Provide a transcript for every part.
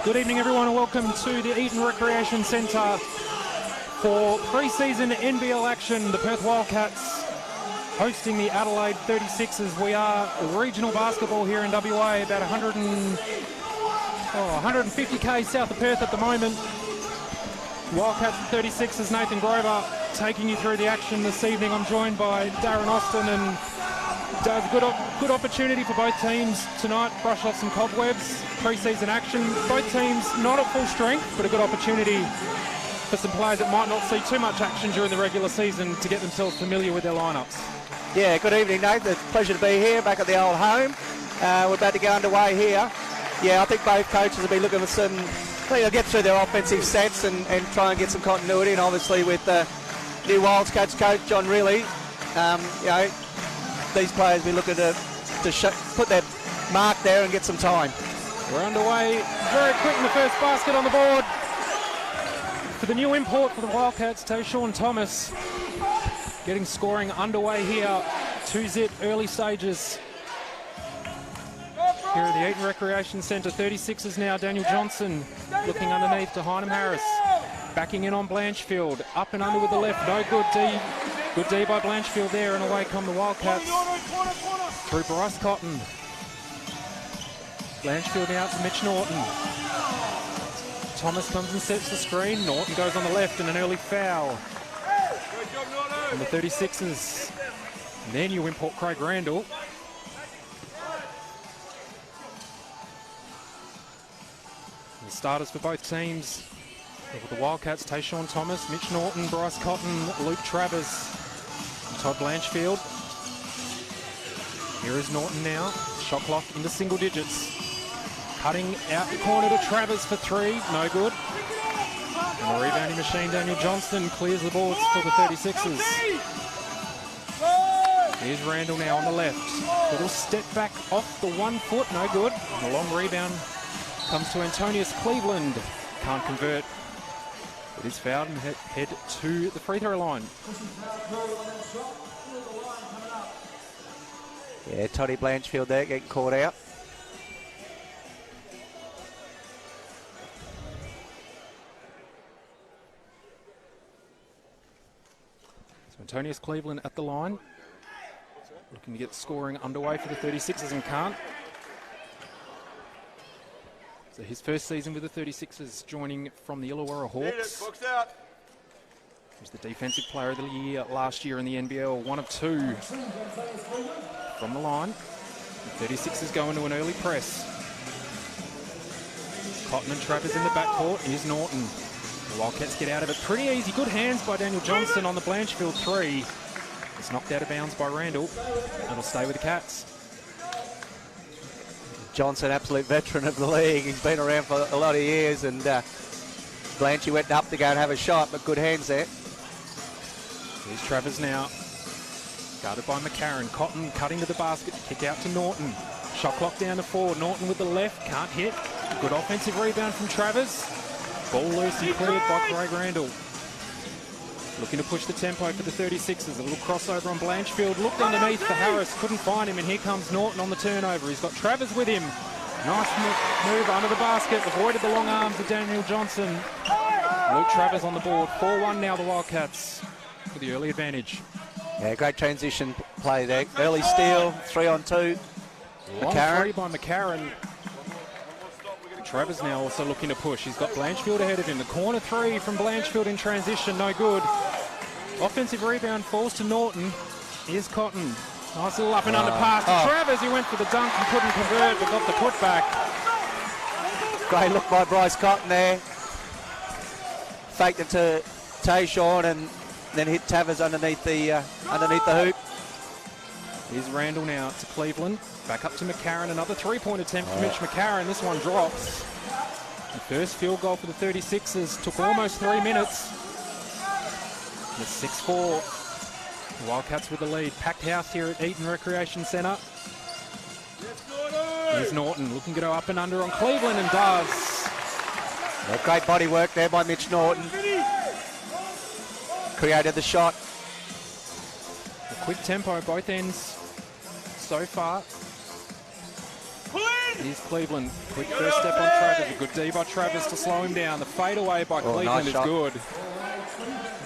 Good evening, everyone, and welcome to the Eaton Recreation Centre for pre-season NBL action. The Perth Wildcats hosting the Adelaide 36ers. We are regional basketball here in WA, about 150k south of Perth at the moment. Wildcats 36ers, Nathan Grover taking you through the action this evening. I'm joined by Darren Austin, and Does good opportunity for both teams tonight. Brush off some cobwebs, pre-season action. Both teams not at full strength, but a good opportunity for some players that might not see too much action during the regular season to get themselves familiar with their lineups. Yeah, good evening, Nate. It's a pleasure to be here back at the old home. We're about to go underway here. Yeah, I think both coaches will be looking for some, they'll get through their offensive sets and try and get some continuity. And obviously with the new Wildcats coach, John Riley, these players will be looking to put their mark there and get some time. We're underway very quick in the first basket on the board for the new import for the Wildcats, Tayshaun Thomas. Getting scoring underway here, 2-zip early stages. Here at the Eaton Recreation Centre, 36ers now, Daniel Johnson looking underneath to Hynam Harris. Backing in on Blanchfield, up and under with the left, no good D. Good D by Blanchfield there, and away come the Wildcats through Bryce Cotton. Blanchfield out to Mitch Norton. Thomas comes and sets the screen. Norton goes on the left, and an early foul on the 36ers. And then you import Craig Randall. The starters for both teams. With the Wildcats, Tayshaun Thomas, Mitch Norton, Bryce Cotton, Luke Travers, Todd Blanchfield. Here is Norton now, shot clock into single digits. Cutting out the corner to Travers for three, no good. And the rebounding machine, Daniel Johnson, clears the boards for the 36ers. Here's Randall now on the left. Little step back off the 1 foot, no good. And a long rebound comes to Antonius Cleveland. Can't convert. It is fouled and head to the free throw line. Yeah, Toddy Blanchfield there getting caught out. So Antonius Cleveland at the line. Looking to get scoring underway for the 36ers and can't. So his first season with the 36ers, joining from the Illawarra Hawks. He was the Defensive Player of the Year last year in the NBL, 1 of 2 from the line. The 36ers go into an early press. Cotton and Travers in the backcourt. Here's Norton. The Wildcats get out of it pretty easy. Good hands by Daniel Johnson on the Blanchfield three. It's knocked out of bounds by Randall. It'll stay with the Cats. Johnson, absolute veteran of the league. He's been around for a lot of years, and Blanchy went up to go and have a shot, but good hands there. Here's Travers now. Guarded by McCarron. Cotton cutting to the basket. Kick out to Norton. Shot clock down to 4. Norton with the left. Can't hit. Good offensive rebound from Travers. Ball loose and cleared by Craig Randall. Looking to push the tempo for the 36ers. A little crossover on Blanchfield. Looked underneath for Harris. Couldn't find him, and here comes Norton on the turnover. He's got Travers with him. Nice move under the basket. Avoided the long arms of Daniel Johnson. Luke Travers on the board. 4-1 now, the Wildcats with the early advantage. Yeah, great transition play there. Early steal, 3-on-2. Long three by McCarron. Travers now also looking to push. He's got Blanchfield ahead of him. The corner three from Blanchfield in transition, no good. Offensive rebound falls to Norton. Here's Cotton. Nice little up and under pass to Travers. He went for the dunk and couldn't convert, but got the putback. Great look by Bryce Cotton there. Faked it to Tayshaun and then hit Travers underneath the hoop. Here's Randall now to Cleveland. Back up to McCarron. Another three-point attempt from Mitch McCarron. This one drops. The first field goal for the 36ers took almost 3 minutes. It's 6-4. The Wildcats with the lead. Packed house here at Eaton Recreation Centre. Here's Norton looking to go up and under on Cleveland, and does. Well, great body work there by Mitch Norton. Created the shot. A quick tempo, both ends so far. Here's Cleveland. Quick first step on Travers. A good D by Travers to slow him down. The fadeaway by Cleveland nice is shot. good.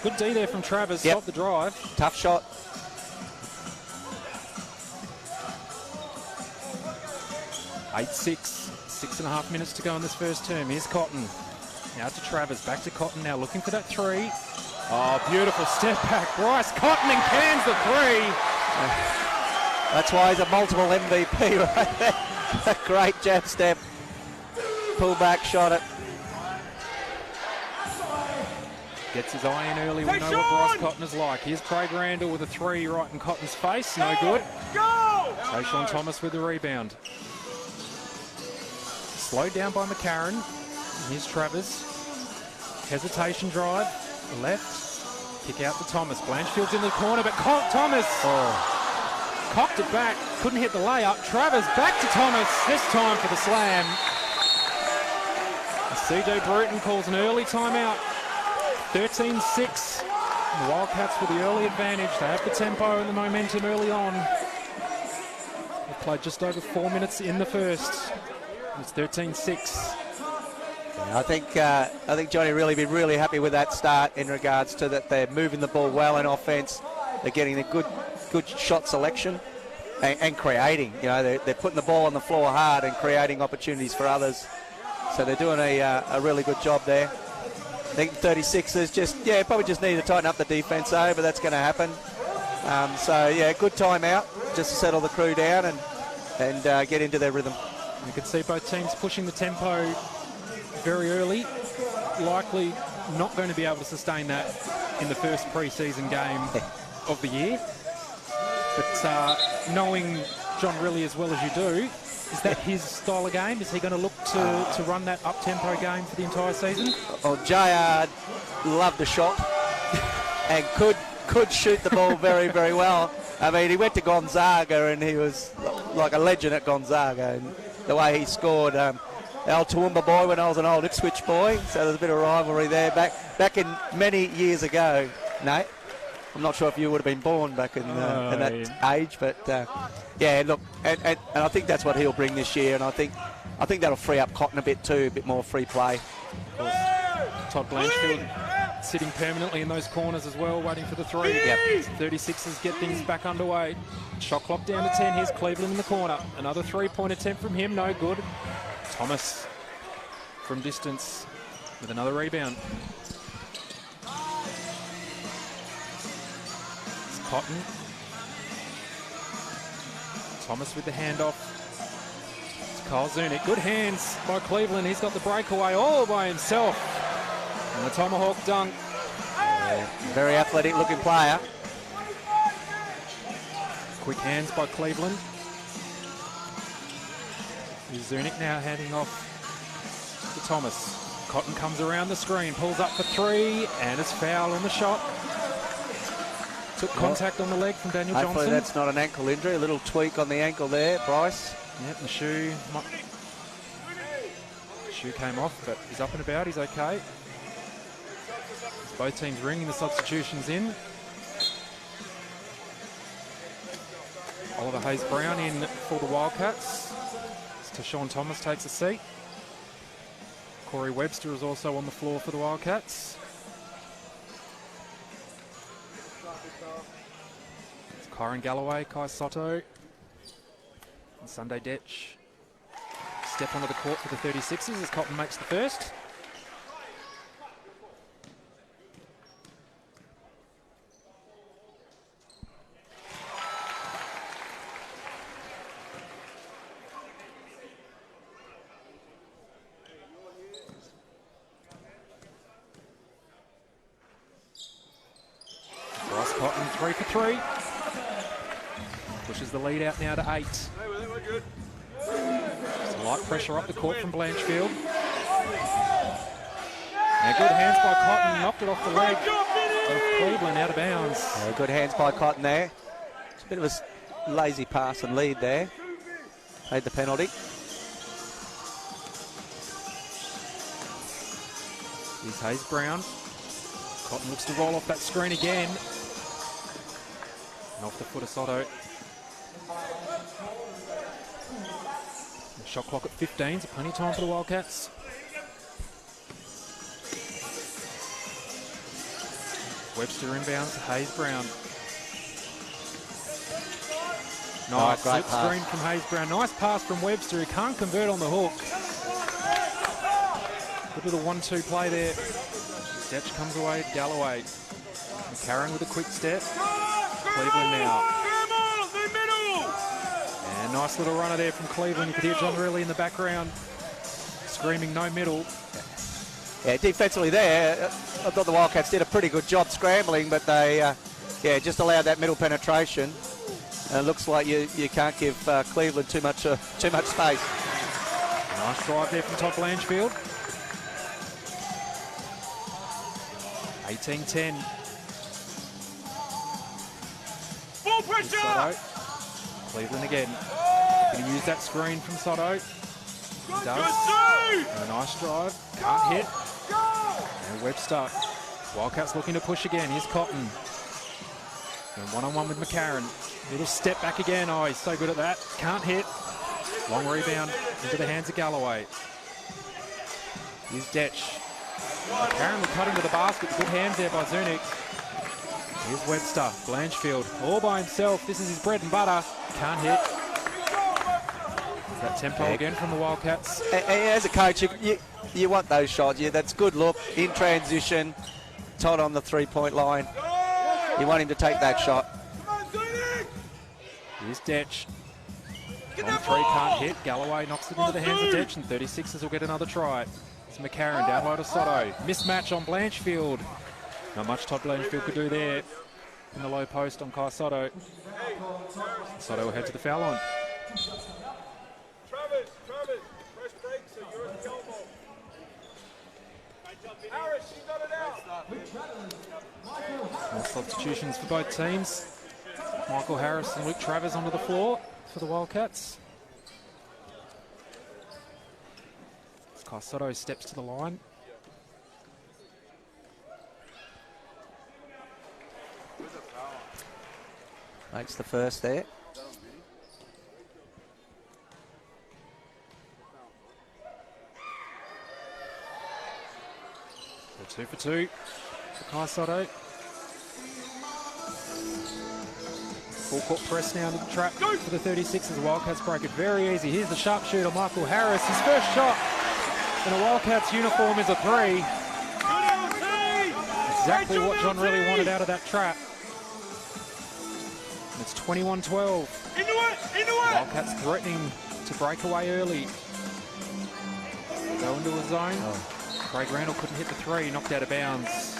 Good D there from Travers. Yep. Stop the drive. Tough shot. Eight, 6.5 minutes to go in this first term. Here's Cotton. Now to Travers. Back to Cotton now, looking for that three. Oh, beautiful step back. Bryce Cotton and cans the three. That's why he's a multiple MVP right there. A great jab step. Pull back, shot it. Gets his eye in early. We know what Bryce Cotton is like. Here's Craig Randall with a three right in Cotton's face. No good. Tayshaun Thomas with the rebound. Slowed down by McCarron. Here's Travers. Hesitation drive. Left. Kick out to Thomas. Blanchfield's in the corner, but Thomas cocked it back. Couldn't hit the layup. Travers back to Thomas. This time for the slam. CJ Bruton calls an early timeout. 13-6. The Wildcats with the early advantage. They have the tempo and the momentum early on. They played just over 4 minutes in the first. It's 13-6. I think Johnny really been really happy with that start in regards to that they're moving the ball well in offense. They're getting a good shot selection and creating. You know, they're putting the ball on the floor hard and creating opportunities for others. So they're doing a really good job there. I think 36ers probably just need to tighten up the defense though, but that's going to happen. Good timeout just to settle the crew down and get into their rhythm. You can see both teams pushing the tempo very early. Likely not going to be able to sustain that in the first pre-season game of the year. But knowing John Riley as well as you do, is that his style of game? Is he going to look to run that up-tempo game for the entire season? Oh, JR loved the shot and could shoot the ball very, very well. I mean, he went to Gonzaga and he was like a legend at Gonzaga. And the way he scored, the old Toowoomba boy when I was an old Ipswich boy, so there's a bit of rivalry there. Back in many years ago, Nate. I'm not sure if you would have been born back in that age, but look, and I think that's what he'll bring this year, and I think that'll free up Cotton a bit too, a bit more free play. Of course, Todd Blanchfield sitting permanently in those corners as well, waiting for the three. Yep. 36ers get things back underway. Shot clock down to 10. Here's Cleveland in the corner. Another three-point attempt from him, no good. Thomas from distance with another rebound. Cotton. Thomas with the handoff. It's Kyle Zunic. Good hands by Cleveland. He's got the breakaway all by himself. And the tomahawk dunk. Very athletic looking player. Quick hands by Cleveland. Here's Zunic now handing off to Thomas. Cotton comes around the screen, pulls up for three, and it's foul on the shot. Took contact on the leg from Daniel Johnson. Hopefully that's not an ankle injury. A little tweak on the ankle there, Bryce. Yep, the shoe came off, but he's up and about. He's okay. As both teams ringing the substitutions in. Oliver Hayes-Brown in for the Wildcats. Tayshaun Thomas takes a seat. Corey Webster is also on the floor for the Wildcats. Kyron Galloway, Kai Sotto, and Sunday Detch step onto the court for the 36ers as Cotton makes the first. Bryce Cotton 3 for 3. Pushes the lead out now to 8. Some light pressure up the court from Blanchfield. Now good hands by Cotton, knocked it off the leg of Cleveland out of bounds. Good hands by Cotton there. It's a bit of a lazy pass and lead there. Paid the penalty. Here's Hayes-Brown. Cotton looks to roll off that screen again. And off the foot of Sotto. Shot clock at 15, so plenty of time for the Wildcats. Webster inbounds to Hayes Brown. Nice great slip screen from Hayes Brown. Nice pass from Webster, who can't convert on the hook. Good little 1-2 play there. Detch comes away, Galloway. McCarron with a quick step. Cleveland now. And nice little runner there from Cleveland. You could hear John Riley in the background screaming no middle. Yeah, defensively there, I thought the Wildcats did a pretty good job scrambling, but they just allowed that middle penetration. And it looks like you can't give Cleveland too much space. Nice drive there from Todd Blanchfield. 18-10. Full pressure! Cleveland again. Going to use that screen from Sotto. He does. And a nice drive. Can't hit. And Webster. Wildcats looking to push again. Here's Cotton. And one-on-one with McCarron. Little step back again. Oh, he's so good at that. Can't hit. Long rebound into the hands of Galloway. Here's Detch. McCarron cutting to the basket. Good hands there by Zunic. Here's Webster. Blanchfield all by himself. This is his bread and butter. Can't hit. That tempo again from the Wildcats. As a coach, you want those shots. That's good look in transition. Todd on the three-point line. You want him to take that shot. Here's Detch. On three, can't hit. Galloway knocks it into the hands of Detch, and 36ers will get another try. It's McCarron down low to Sotto. Mismatch on Blanchfield. Not much Todd Blanchfield could do there in the low post on Kai Sotto. Sotto will head to the foul line. Travis, press break so you're at the elbow. Harris, you got it out. More substitutions for both teams. Michael Harris and Luke Travers onto the floor for the Wildcats. As Kai Sotto steps to the line. Makes the first there. So 2 for 2 for Kai Sotto. Full court press now to the trap for the 36ers. The Wildcats break it very easy. Here's the sharpshooter, Michael Harris. His first shot in a Wildcats uniform is a three. Exactly what John really wanted out of that trap. And it's 21-12. Wildcats threatening to break away early. Go into a zone. Craig Randall couldn't hit the three, knocked out of bounds.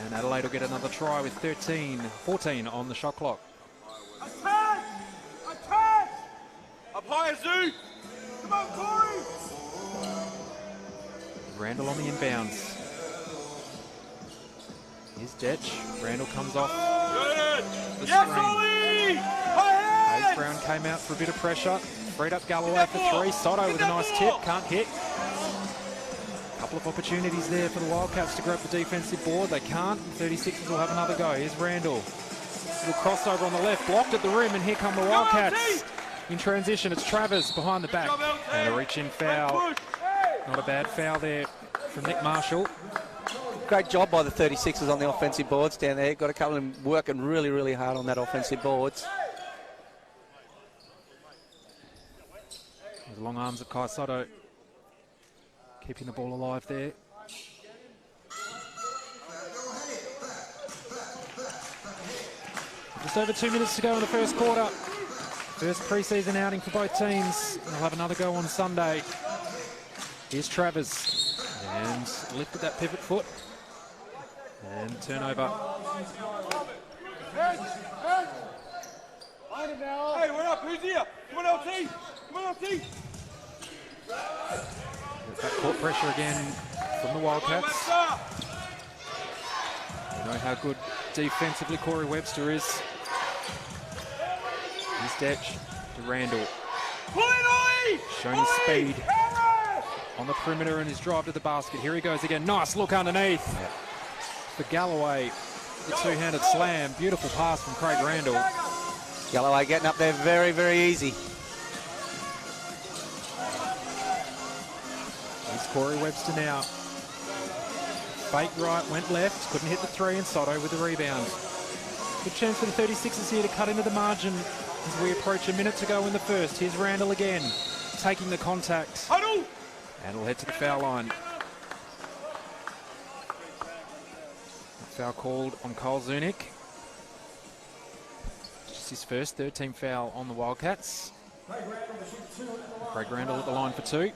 And Adelaide will get another try with 14 on the shot clock. Attack! Up higher, Zoo! Come on, Corey! Randall on the inbounds. Here's Detch. Randall comes off the screen. Hayes Brown came out for a bit of pressure. Freed up Galloway for three. Sotto with a nice tip. Can't hit. Couple of opportunities there for the Wildcats to grab the defensive board. They can't. 36ers will have another go. Here's Randall. Little crossover on the left. Blocked at the rim, and here come the Wildcats. In transition, it's Travers behind the back. And a reach-in foul. Not a bad foul there from Nick Marshall. Great job by the 36ers on the offensive boards down there. Got a couple of them working really, really hard on that offensive boards. There's long arms of Kai Sotto. Keeping the ball alive there. Just over 2 minutes to go in the first quarter. First pre-season outing for both teams. They'll have another go on Sunday. Here's Travers. And lifted that pivot foot. And turnover. Hey, what up? Who's here? Come on, LT! Come on, LT! That court pressure again from the Wildcats. You know how good defensively Corey Webster is. Here's Detch to Randall. Showing his speed on the perimeter and his drive to the basket. Here he goes again. Nice look underneath for Galloway. The two-handed slam. Beautiful pass from Craig Randall. Galloway getting up there very, very easy. Corey Webster now. Fake right, went left, couldn't hit the three, and Sotto with the rebound. Good chance for the 36ers here to cut into the margin as we approach a minute to go in the first. Here's Randall again, taking the contact. And will head to the foul line. Foul called on Cole Zunic. Just his first third-team foul on the Wildcats. Craig Randall at the line for two.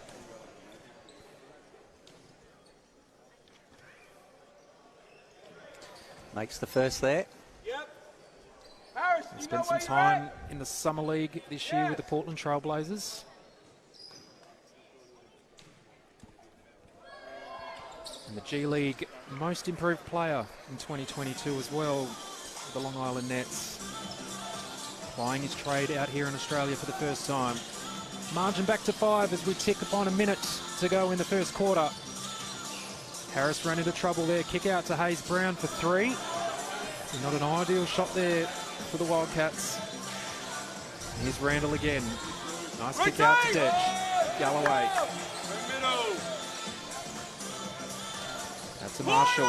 Makes the first there. Spent some time in the Summer League this year with the Portland Trailblazers. And the G League most improved player in 2022 as well, the Long Island Nets. Plying his trade out here in Australia for the first time. Margin back to 5 as we tick upon a minute to go in the first quarter. Harris ran into trouble there. Kick out to Hayes Brown for three. Not an ideal shot there for the Wildcats. Here's Randall again. Nice kick out to Detch. Galloway. That's a Marshall.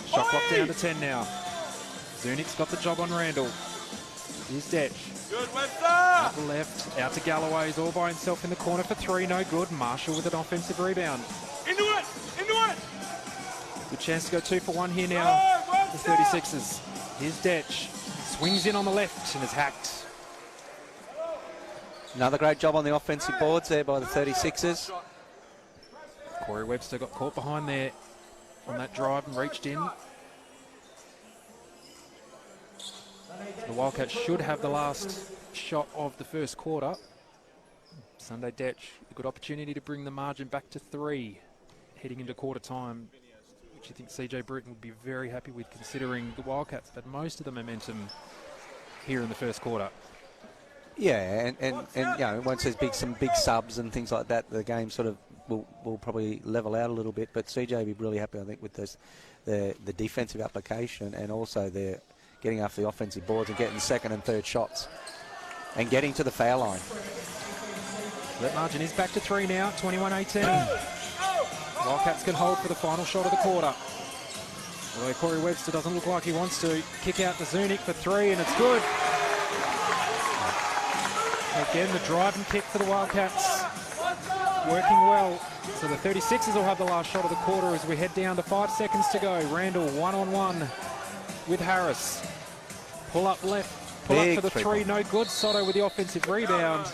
Shot clock down to 10 now. Zunic's got the job on Randall. Here's Detch. Good, Webster! Out the left, out to Galloway. He's all by himself in the corner for three. No good. Marshall with an offensive rebound. Into it! Into it! Good chance to go 2 for 1 here now. The 36ers. Here's Detch. Swings in on the left and is hacked. Another great job on the offensive boards there by the 36ers. Corey Webster got caught behind there on that drive and reached in. The Wildcats should have the last shot of the first quarter. Sunday Detch, a good opportunity to bring the margin back to 3 heading into quarter time, which I think CJ Bruton would be very happy with, considering the Wildcats had most of the momentum here in the first quarter. Yeah, and you know, once there's some big subs and things like that, the game sort of will probably level out a little bit. But CJ will be really happy, I think, with the defensive application, and also the getting after the offensive boards and getting second and third shots and getting to the foul line. That margin is back to 3 now, 21-18. Wildcats can hold for the final shot of the quarter. Although Corey Webster doesn't look like he wants to. Kick out to Zunic for 3, and it's good. Again, the drive and kick for the Wildcats working well. So the 36ers will have the last shot of the quarter as we head down to 5 seconds to go. Randall one-on-one with Harris. Pull up left, pull up for the 3, no good. Sotto with the offensive rebound.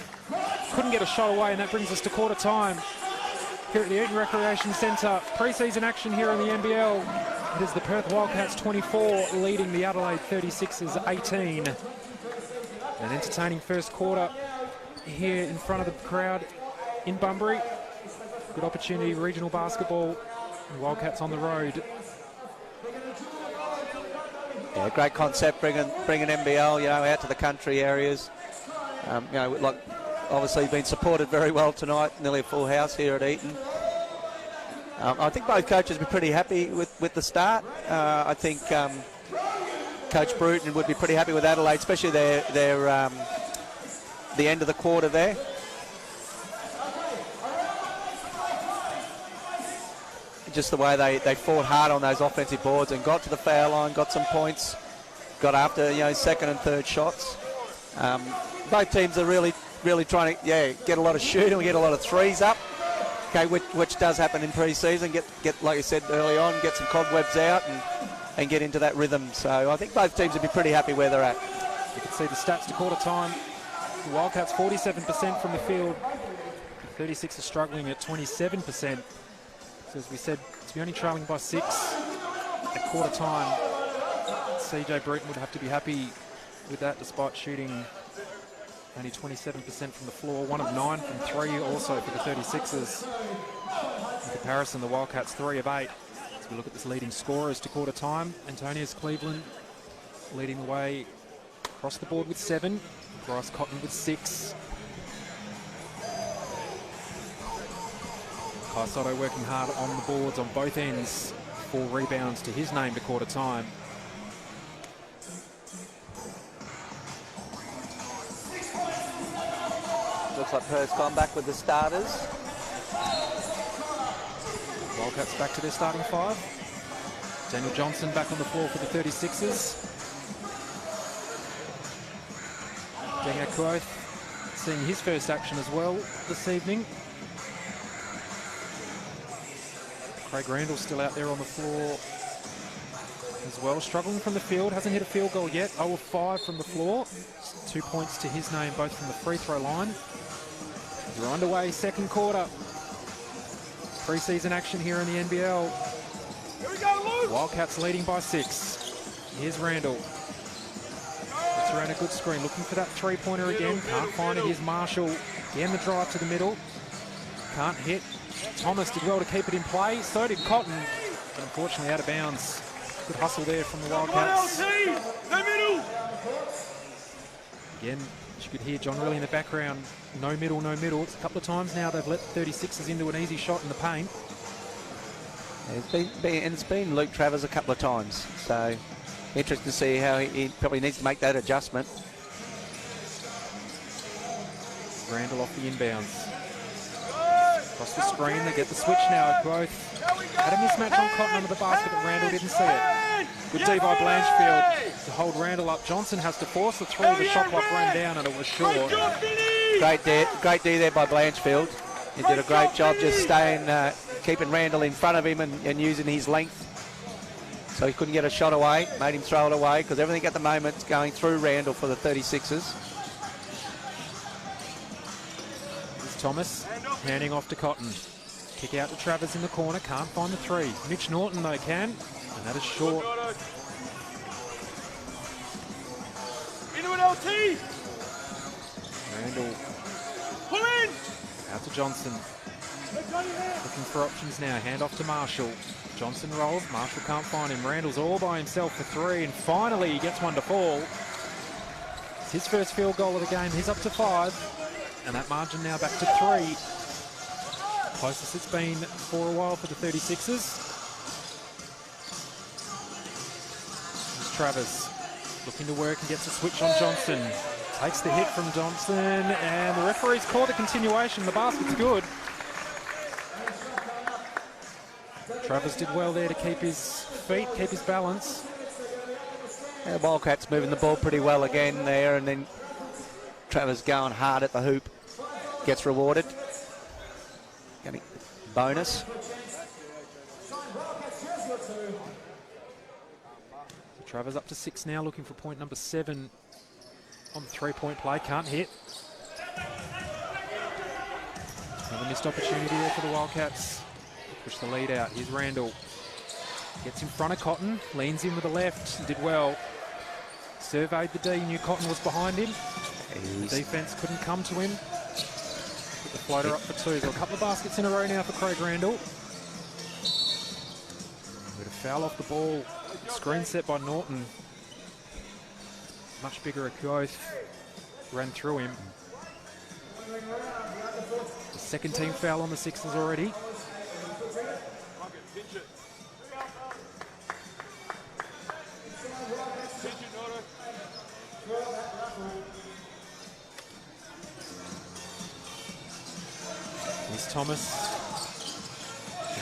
Couldn't get a shot away, and that brings us to quarter time here at the Eaton Recreation Centre. Pre-season action here in the NBL. It is the Perth Wildcats 24 leading the Adelaide 36ers 18. An entertaining first quarter here in front of the crowd in Bunbury. Good opportunity, regional basketball. Wildcats on the road. Yeah, great concept, bringing NBL, you know, out to the country areas. You know, like obviously been supported very well tonight. Nearly a full house here at Eaton. I think both coaches will be pretty happy with the start. I think Coach Bruton would be pretty happy with Adelaide, especially their the end of the quarter there. Just the way they fought hard on those offensive boards and got to the foul line, got some points, got after, you know, second and third shots. Both teams are really trying to get a lot of shooting, get a lot of threes up. Okay, which does happen in pre-season. Get like you said early on, get some cobwebs out and get into that rhythm. So I think both teams would be pretty happy where they're at. You can see the stats to quarter time. The Wildcats 47% from the field. The 36 are struggling at 27%. So as we said, to be only trailing by 6 at quarter time, CJ Bruton would have to be happy with that, despite shooting only 27% from the floor, 1 of 9 from 3 also for the 36ers. In comparison, the Wildcats 3 of 8. As we look at this leading scorers to quarter time, Antonius Cleveland leading the way across the board with 7, Bryce Cotton with 6. Kai Sotto working hard on the boards on both ends. 4 rebounds to his name to quarter time. Looks like Perth's gone back with the starters. Wildcats back to their starting 5. Daniel Johnson back on the floor for the 36ers. Deng Akuoth seeing his first action as well this evening. Craig Randall still out there on the floor as well, struggling from the field, hasn't hit a field goal yet. 0 of 5 from the floor. 2 points to his name, both from the free throw line. We're underway, second quarter. Pre-season action here in the NBL. Here we go, Luke. Wildcats leading by 6. Here's Randall. Gets around a good screen, looking for that three-pointer again. Can't find it. Here's Marshall. Again, the drive to the middle. Can't hit. Thomas did well to keep it in play. So did Cotton, but unfortunately out of bounds. Good hustle there from the Wildcats. No middle. Again, as you could hear John really in the background. No middle, no middle. It's a couple of times now they've let 36ers into an easy shot in the paint. It's been Luke Travers a couple of times, so interesting to see how he probably needs to make that adjustment. Randall off the inbounds. Across the screen, they get the switch now. Both had a mismatch on Cotton under the basket, but Randall didn't see it. Good D by Blanchfield to hold Randall up. Johnson has to force the three. The shot clock ran down and it was short. Great D there by Blanchfield. He did a great job just staying, keeping Randall in front of him and using his length. So he couldn't get a shot away, made him throw it away because everything at the moment is going through Randall for the 36ers. Here's Thomas handing off to Cotton. Kick out to Travers in the corner, can't find the three. Mitch Norton though can, and that is short. Into an LT. Randall Pull in. out to Johnson. Looking for options now, hand off to Marshall. Johnson rolls, Marshall can't find him. Randall's all by himself for three, and finally he gets one to fall. It's his first field goal of the game, he's up to 5, and that margin now back to 3. Closest it's been for a while for the 36ers. Here's Travers looking to work and gets a switch on Johnson. Takes the hit from Johnson, and the referee's called a continuation. The basket's good. Travers did well there to keep his feet, keep his balance. Yeah, Wildcats moving the ball pretty well again there, and then Travers going hard at the hoop. Gets rewarded. Getting bonus. Travers up to 6 now, looking for point number 7 on the three-point play. Can't hit. Another missed opportunity there for the Wildcats. Push the lead out. Here's Randall. Gets in front of Cotton. Leans in with the left. Did well. Surveyed the D. Knew Cotton was behind him. The defense couldn't come to him. Put the floater up for 2. So a couple of baskets in a row now for Craig Randall. With a foul off the ball. Screen set by Norton. Much bigger Akuoth. Ran through him. The second team foul on the Sixers already. Here's Thomas.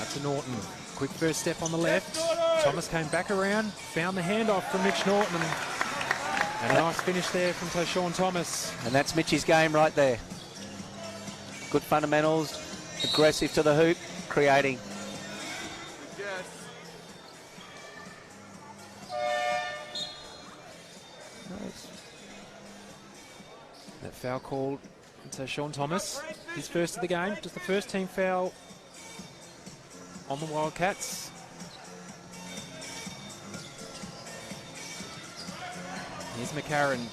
Out to Norton. Quick first step on the left. Thomas came back around, found the handoff from Mitch Norton, and a nice finish there from Toshawn Thomas. And that's Mitch's game right there. Good fundamentals, aggressive to the hoop, creating. Nice. That foul called to Sean Thomas, his first of the game, just the first team foul on the Wildcats. Here's McCarron.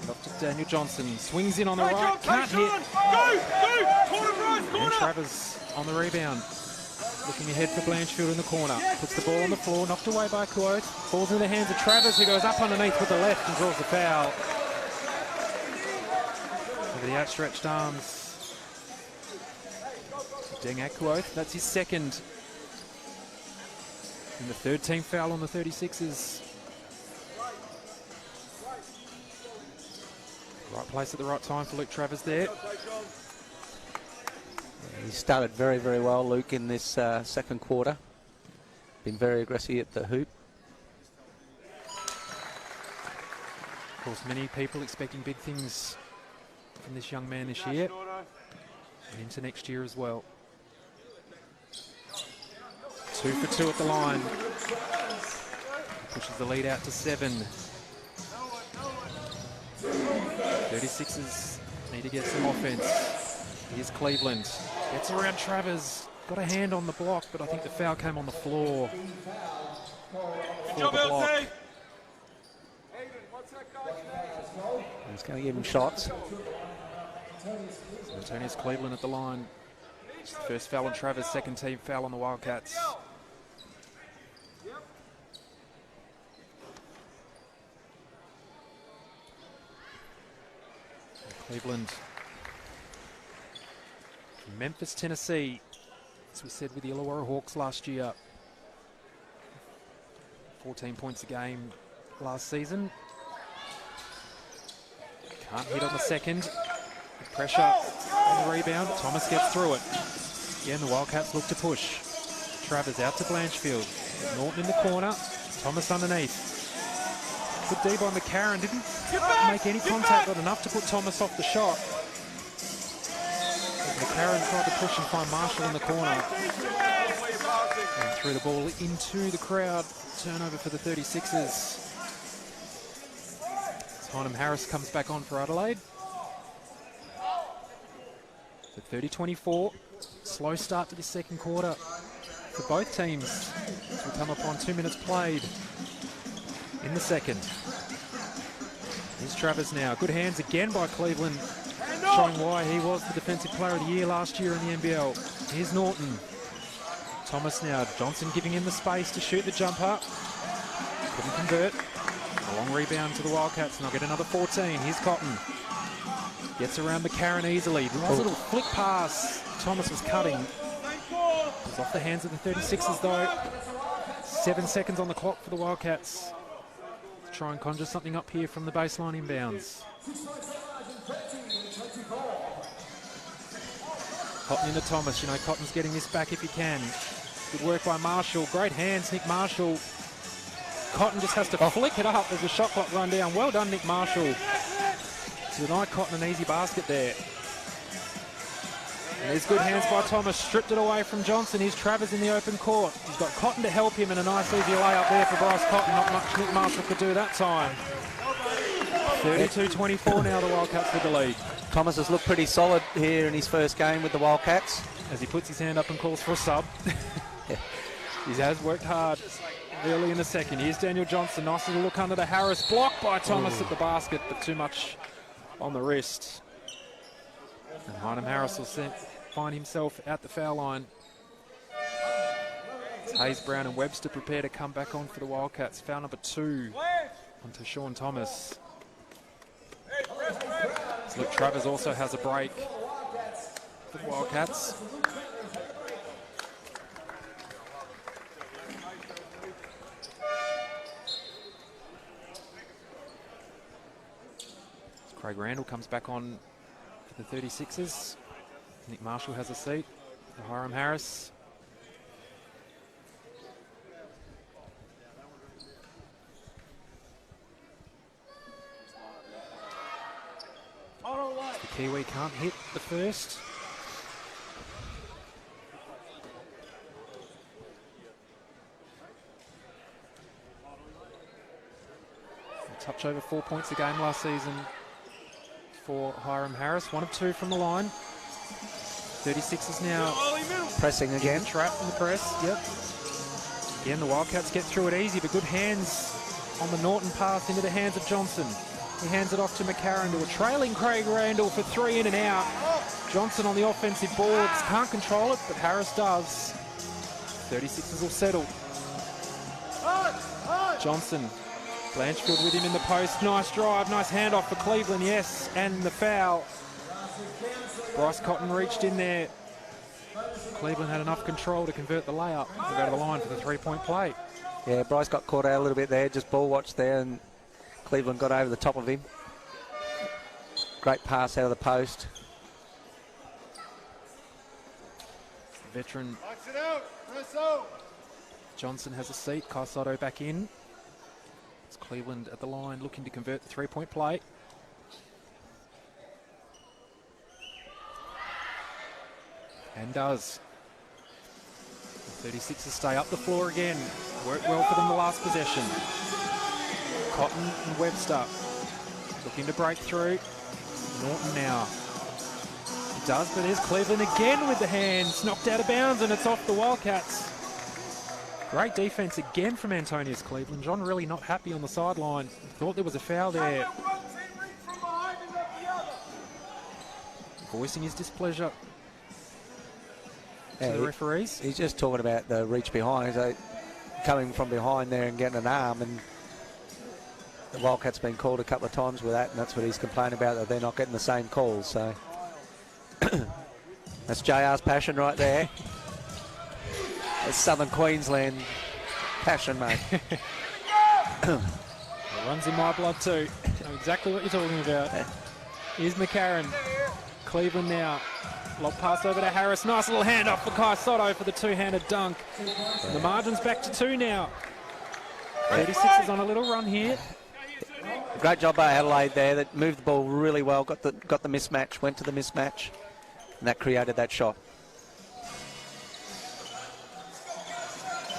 Off to Daniel Johnson, swings in on the right, can't hit. And Travers on the rebound. Looking ahead for Blanchfield in the corner. Puts the ball on the floor, knocked away by Akuoth. Falls in the hands of Travers, who goes up underneath with the left and draws the foul. Over the outstretched arms. Deng Akuoth, that's his second. And the third team foul on the 36ers. Right place at the right time for Luke Travers there. He started very, very well, Luke, in this second quarter. Been very aggressive at the hoop. Of course, many people expecting big things from this young man this year and into next year as well. 2 for 2 at the line. Pushes the lead out to 7. 36ers need to get some offense. Here's Cleveland. Gets around Travers. Got a hand on the block, but I think the foul came on the floor. Good job, LT. He's going to give him shots. So Antonius Cleveland at the line. It's the first foul on Travers, second team foul on the Wildcats. Cleveland, from Memphis, Tennessee, as we said with the Illawarra Hawks last year. 14 points a game last season. Can't hit on the second. Good pressure on the rebound. Thomas gets through it. Again, the Wildcats look to push. Travers out to Blanchfield. Norton in the corner. Thomas underneath. Good D by McCarron. Didn't make any contact, got enough to put Thomas off the shot. McCarron tried to push and find Marshall in the corner. And threw the ball into the crowd. Turnover for the 36ers. Hynem Harris comes back on for Adelaide. So 30-24. Slow start to the second quarter for both teams as we come upon 2 minutes played in the second. Here's Travers now. Good hands again by Cleveland, showing why he was the Defensive Player of the Year last year in the NBL. Here's Norton. Thomas now. Johnson giving him the space to shoot the jumper. Couldn't convert. A long rebound to the Wildcats, and they'll get another 14. Here's Cotton. Gets around McCarron easily. Nice little flick pass. Thomas was cutting. It was off the hands of the 36ers though. 7 seconds on the clock for the Wildcats. Try and conjure something up here from the baseline inbounds. Cotton into Thomas. You know, Cotton's getting this back if he can. Good work by Marshall. Great hands, Nick Marshall. Cotton just has to flick it up as the shot clock run down. Well done, Nick Marshall. Denied Cotton an easy basket there. And there's good hands by Thomas. Stripped it away from Johnson. Here's Travers in the open court. He's got Cotton to help him, and a nice easy layup there for Bryce Cotton. Not much Nick Marshall could do that time. 32-24 now, the Wildcats with the lead. Thomas has looked pretty solid here in his first game with the Wildcats. As he puts his hand up and calls for a sub. He has worked hard early in the second. Here's Daniel Johnson. Nice little look under the Harris. Blocked by Thomas at the basket, but too much on the wrist. And Hynem Harris will find himself at the foul line. It's Hayes, Brown and Webster prepare to come back on for the Wildcats. Foul number 2 onto Sean Thomas. So look, Travers also has a break for the Wildcats. Craig Randall comes back on for the 36ers. Nick Marshall has a seat for Hynem Harris. The Kiwi can't hit the first. A touch over 4 points a game last season for Hynem Harris. 1 of 2 from the line. 36ers now pressing again. Trap in the press. Yep. Again, the Wildcats get through it easy, but good hands on the Norton pass into the hands of Johnson. He hands it off to McCarron to a trailing Craig Randall for 3 in and out. Johnson on the offensive boards. Can't control it, but Harris does. 36ers will settle. Johnson. Blanchfield with him in the post. Nice drive, nice handoff for Cleveland, yes. And the foul. Bryce Cotton reached in there. Cleveland had enough control to convert the layup and go to the line for the 3-point play. Yeah, Bryce got caught out a little bit there, just ball watched there, and Cleveland got over the top of him. Great pass out of the post. veteran Johnson has a seat. Kai Sotto back in. It's Cleveland at the line looking to convert the three-point play. And does. The 36ers stay up the floor again. Worked well for them the last possession. Cotton and Webster looking to break through. Norton now. He does, but there's Cleveland again with the hands. Knocked out of bounds, and it's off the Wildcats. Great defense again from Antonius Cleveland. John really not happy on the sideline. Thought there was a foul there. Voicing his displeasure to the referees. He's just talking about the reach behind. So coming from behind there and getting an arm, and the Wildcats been called a couple of times with that, and that's what he's complaining about, that they're not getting the same calls. So that's JR's passion right there. It's Southern Queensland passion, mate. It runs in my blood too. I know exactly what you're talking about. Here's McCarron. Cleveland now. Lob pass over to Harris. Nice little handoff for Kai Sotto for the two-handed dunk. And the margin's back to 2 now. 36 is on a little run here. Great job by Adelaide there. That moved the ball really well. Got the mismatch. Went to the mismatch, and that created that shot.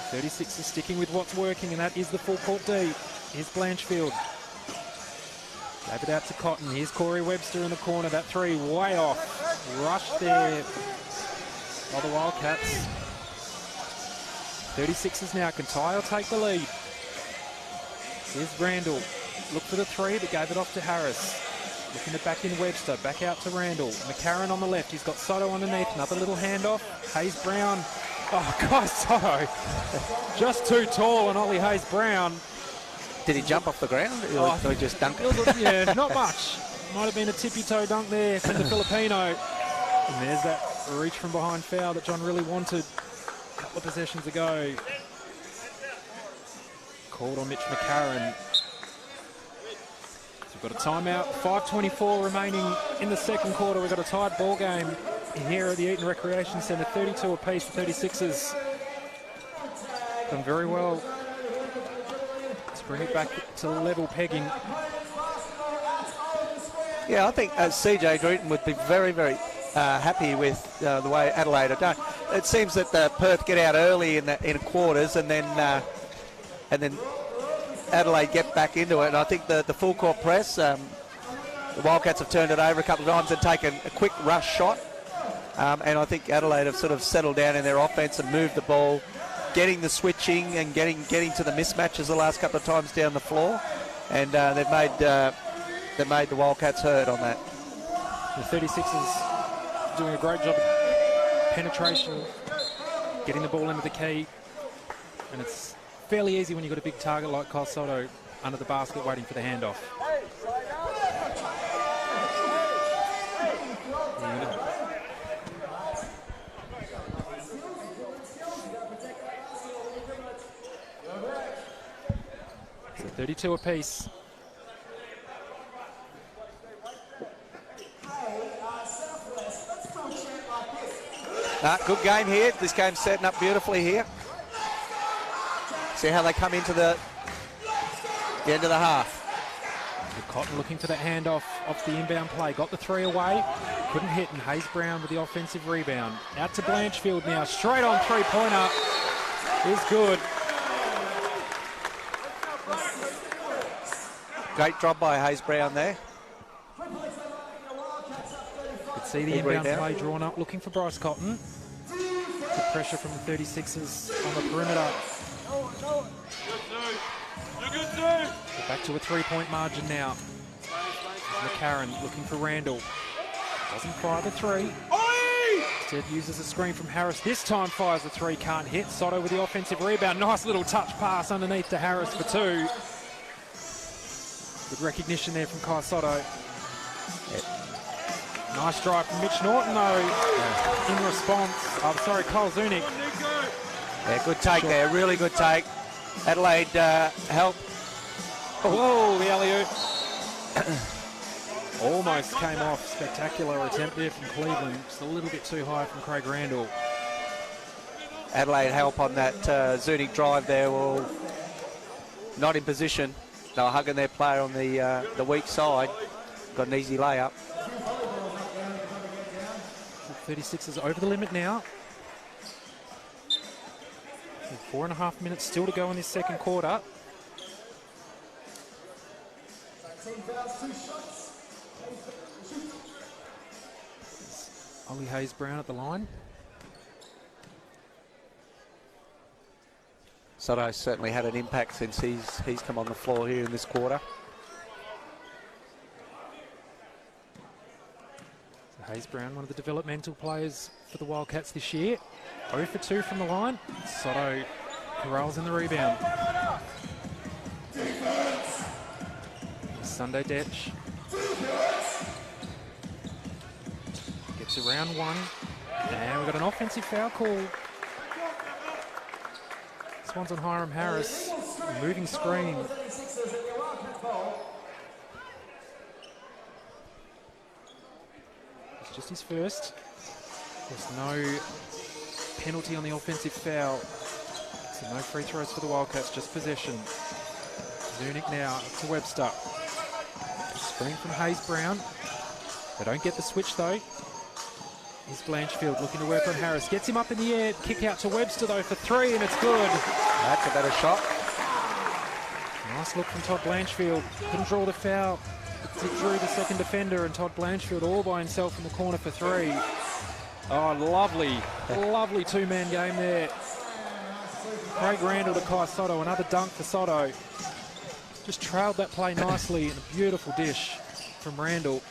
36 is sticking with what's working, and that is the full court D. Here's Blanchfield. Gave it out to Cotton. Here's Corey Webster in the corner. That three way off. Rush there by the Wildcats. 36ers now. Can Tyle take the lead? Here's Randall. Look for the three, but gave it off to Harris. Looking to back in Webster. Back out to Randall. McCarron on the left. He's got Sotto underneath. Another little handoff. Hayes Brown. Oh, Kai Sotto. Just too tall, and Ollie Hayes Brown. Did he jump off the ground, or he just dunked it? Yeah, not much. Might have been a tippy-toe dunk there from the Filipino. And there's that reach from behind foul that John really wanted a couple of possessions ago. Called on Mitch McCarron. So we've got a timeout. 5:24 remaining in the second quarter. We've got a tied ball game here at the Eaton Recreation Centre. 32 apiece. The 36ers done very well. Let's bring it back to level pegging. Yeah, I think CJ Drayton would be very, very happy with the way Adelaide are done. It seems that Perth get out early in quarters, and then Adelaide get back into it. And I think the full court press, the Wildcats have turned it over a couple of times and taken a quick rush shot. And I think Adelaide have sort of settled down in their offense and moved the ball, getting the switching and getting to the mismatches the last couple of times down the floor, and they've made the Wildcats hurt on that. The 36ers doing a great job of penetration, getting the ball into the key, and it's fairly easy when you've got a big target like Kai Sotto under the basket waiting for the handoff. So 32 apiece. Good game here. This game's setting up beautifully here. See how they come into the end of the half. Cotton looking for that handoff off the inbound play. Got the three away. Couldn't hit, and Hayes Brown with the offensive rebound. Out to Blanchfield now. Straight on three-pointer. Is good. Great job by Hayes Brown there. Could see the inbound play drawn up, looking for Bryce Cotton. Good pressure from the 36ers on the perimeter. We're back to a three-point margin now. McCarron looking for Randall. Doesn't fire the three. Instead uses a screen from Harris. This time fires the three, can't hit. Sotto with the offensive rebound. Nice little touch pass underneath to Harris for two. Good recognition there from Kai Sotto. Nice drive from Mitch Norton, though, in response. Oh, sorry, Kyle Zunic. Yeah, good take there, really good take. Adelaide help. Whoa, the alley-oop. Almost came off. Spectacular attempt there from Cleveland. Just a little bit too high from Craig Randall. Adelaide help on that Zunic drive there. Well, not in position. They were hugging their player on the weak side. Got an easy layup. 36ers over the limit now. 4.5 minutes still to go in this second quarter. Ollie Hayes-Brown at the line. Sotto certainly had an impact since he's come on the floor here in this quarter. So Hayes-Brown, one of the developmental players for the Wildcats this year. 0 for 2 from the line. Sotto corrals in the rebound. Sunday Detch gets around one. And we've got an offensive foul call. This one's on Hiram Harris. Moving screen. It's just his first. There's no penalty on the offensive foul. So no free throws for the Wildcats, just possession. Zunic now to Webster. Screen from Hayes-Brown. They don't get the switch though. Here's Blanchfield looking to work on Harris. Gets him up in the air. Kick out to Webster though for 3 and it's good. That's a better shot. Nice look from Todd Blanchfield. Couldn't draw the foul. It drew the second defender and Todd Blanchfield all by himself in the corner for 3. Oh, lovely, lovely two-man game there. Craig Randall to Kai Sotto. Another dunk for Sotto. Just trailed that play nicely and a beautiful dish from Randall.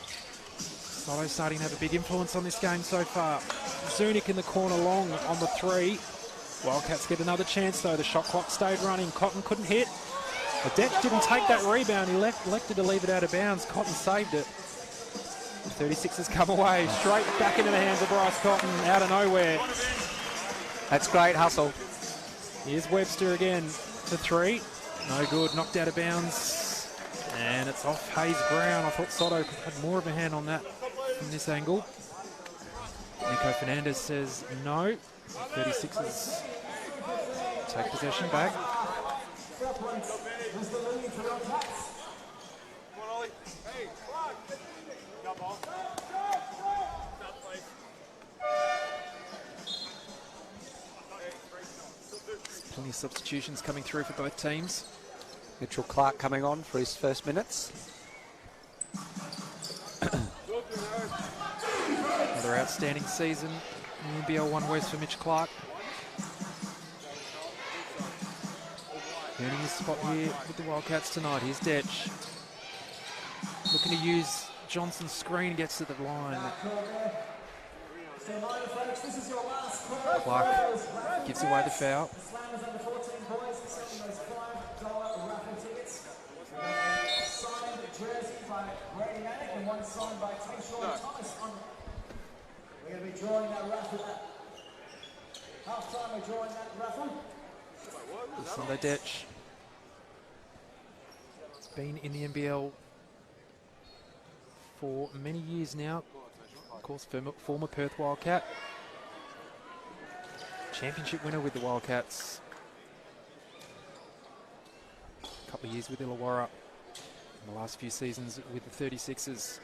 Sotto starting to have a big influence on this game so far. Zunic in the corner long on the 3. Wildcats get another chance though. The shot clock stayed running. Cotton couldn't hit. The Detch didn't take that rebound. He elected to leave it out of bounds. Cotton saved it. The 36ers come away straight back into the hands of Bryce Cotton out of nowhere. That's great hustle. Here's Webster again for 3. No good. Knocked out of bounds. And it's off Hayes-Brown. I thought Sotto had more of a hand on that from this angle. Nico Fernandez says no. 36ers take possession back. Plenty of substitutions coming through for both teams. Mitchell Clark coming on for his first minutes. Another outstanding season in the NBL 1 West for Mitch Clark. Earning his spot here with the Wildcats tonight. Here's Detch. Looking to use Johnson's screen, gets to the line. Clark gives away the foul. We're going to be drawing that raffle at half-time. We're drawing that raffle. Sunday Detch. It's been in the NBL for many years now. Of course, former Perth Wildcat. Championship winner with the Wildcats. A couple of years with Illawarra. In the last few seasons with the 36ers.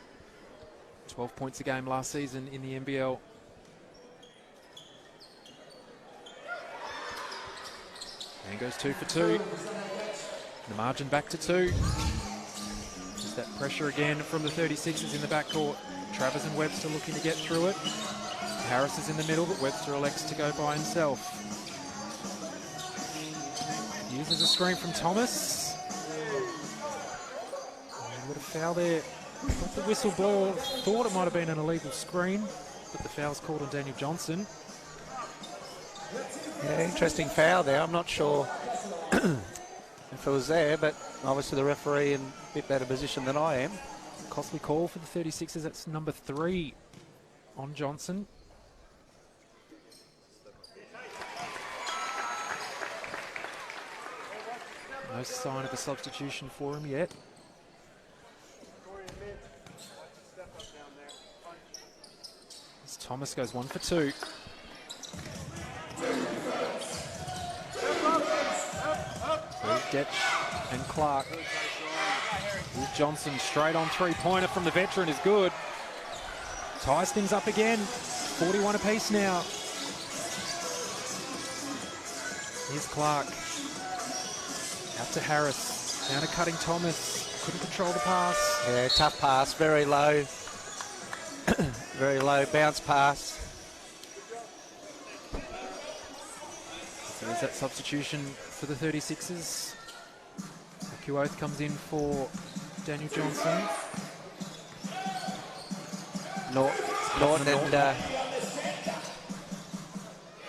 12 points a game last season in the NBL. And goes 2 for 2. The margin back to 2. Just that pressure again from the 36ers in the backcourt. Travers and Webster looking to get through it. Harris is in the middle, but Webster elects to go by himself. Uses a screen from Thomas. What a foul there. Let the whistle blow. Thought it might have been an illegal screen, but the foul's called on Daniel Johnson. Yeah, interesting foul there. I'm not sure if it was there, but obviously the referee in a bit better position than I am. Costly call for the 36ers. That's number 3 on Johnson. No sign of a substitution for him yet. As Thomas goes 1 for 2. Detch and Clark. Here's Johnson, straight on three-pointer from the veteran is good. Ties things up again. 41 apiece now. Here's Clark. Out to Harris. Down to Cutting Thomas. Couldn't control the pass. Yeah, tough pass, very low. Very low bounce pass. So there's that substitution for the 36ers. Oath comes in for Daniel Johnson. Norton and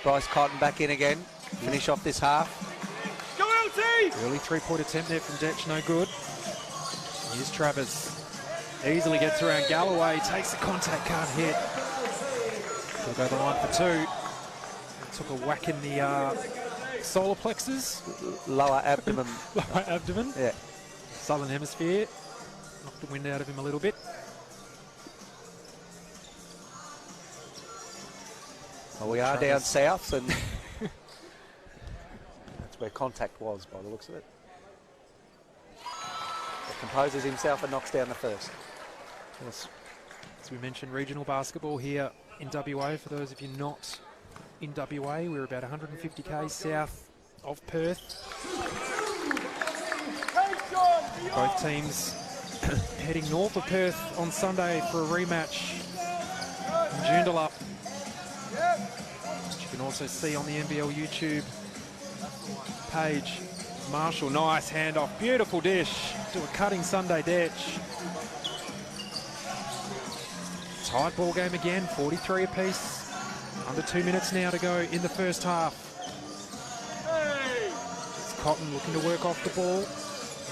Bryce Cotton back in again. Finish off this half. Go LT! Early three-point attempt there from Detch, no good. Here's Travers. Easily gets around Galloway, takes the contact, can't hit. He'll go the line for two. Took a whack in the solar plexus. Lower abdomen. Lower abdomen. Yeah. Southern hemisphere. Knocked the wind out of him a little bit. Well, we are down south, and that's where contact was, by the looks of it. But composes himself and knocks down the first. As we mentioned, regional basketball here in WA. For those of you not in WA, we're about 150 k's south of Perth. Both teams heading north of Perth on Sunday for a rematch in Joondalup. Which you can also see on the NBL YouTube page. Marshall, nice handoff, beautiful dish to a cutting Sunday Detch. Tight ball game again, 43 apiece. Under 2 minutes now to go in the first half. It's Cotton looking to work off the ball.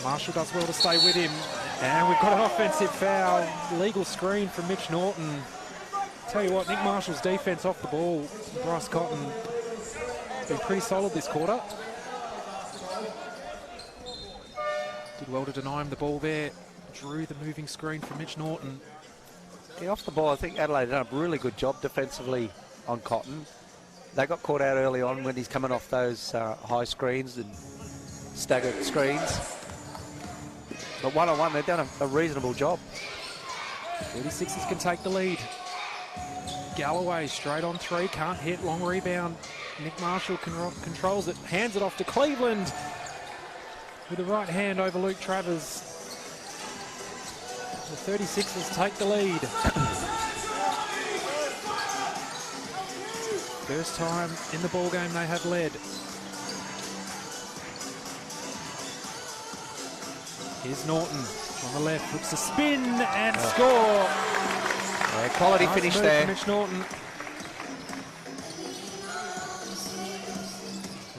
Marshall does well to stay with him. And we've got an offensive foul. Legal screen from Mitch Norton. Tell you what, Nick Marshall's defense off the ball. Bryce Cotton been pretty solid this quarter. Did well to deny him the ball there. Drew the moving screen from Mitch Norton. Yeah, off the ball, I think Adelaide done a really good job defensively on Cotton. They got caught out early on when he's coming off those high screens and staggered screens. But one-on-one, they've done a reasonable job. 36ers can take the lead. Galloway straight on three, can't hit, long rebound. Nick Marshall controls it, hands it off to Cleveland with the right hand over Luke Travers. The 36ers take the lead. First time in the ball game they have led. Here's Norton on the left, looks to spin and score. Yeah, quality Nice finish move there. from Mitch Norton.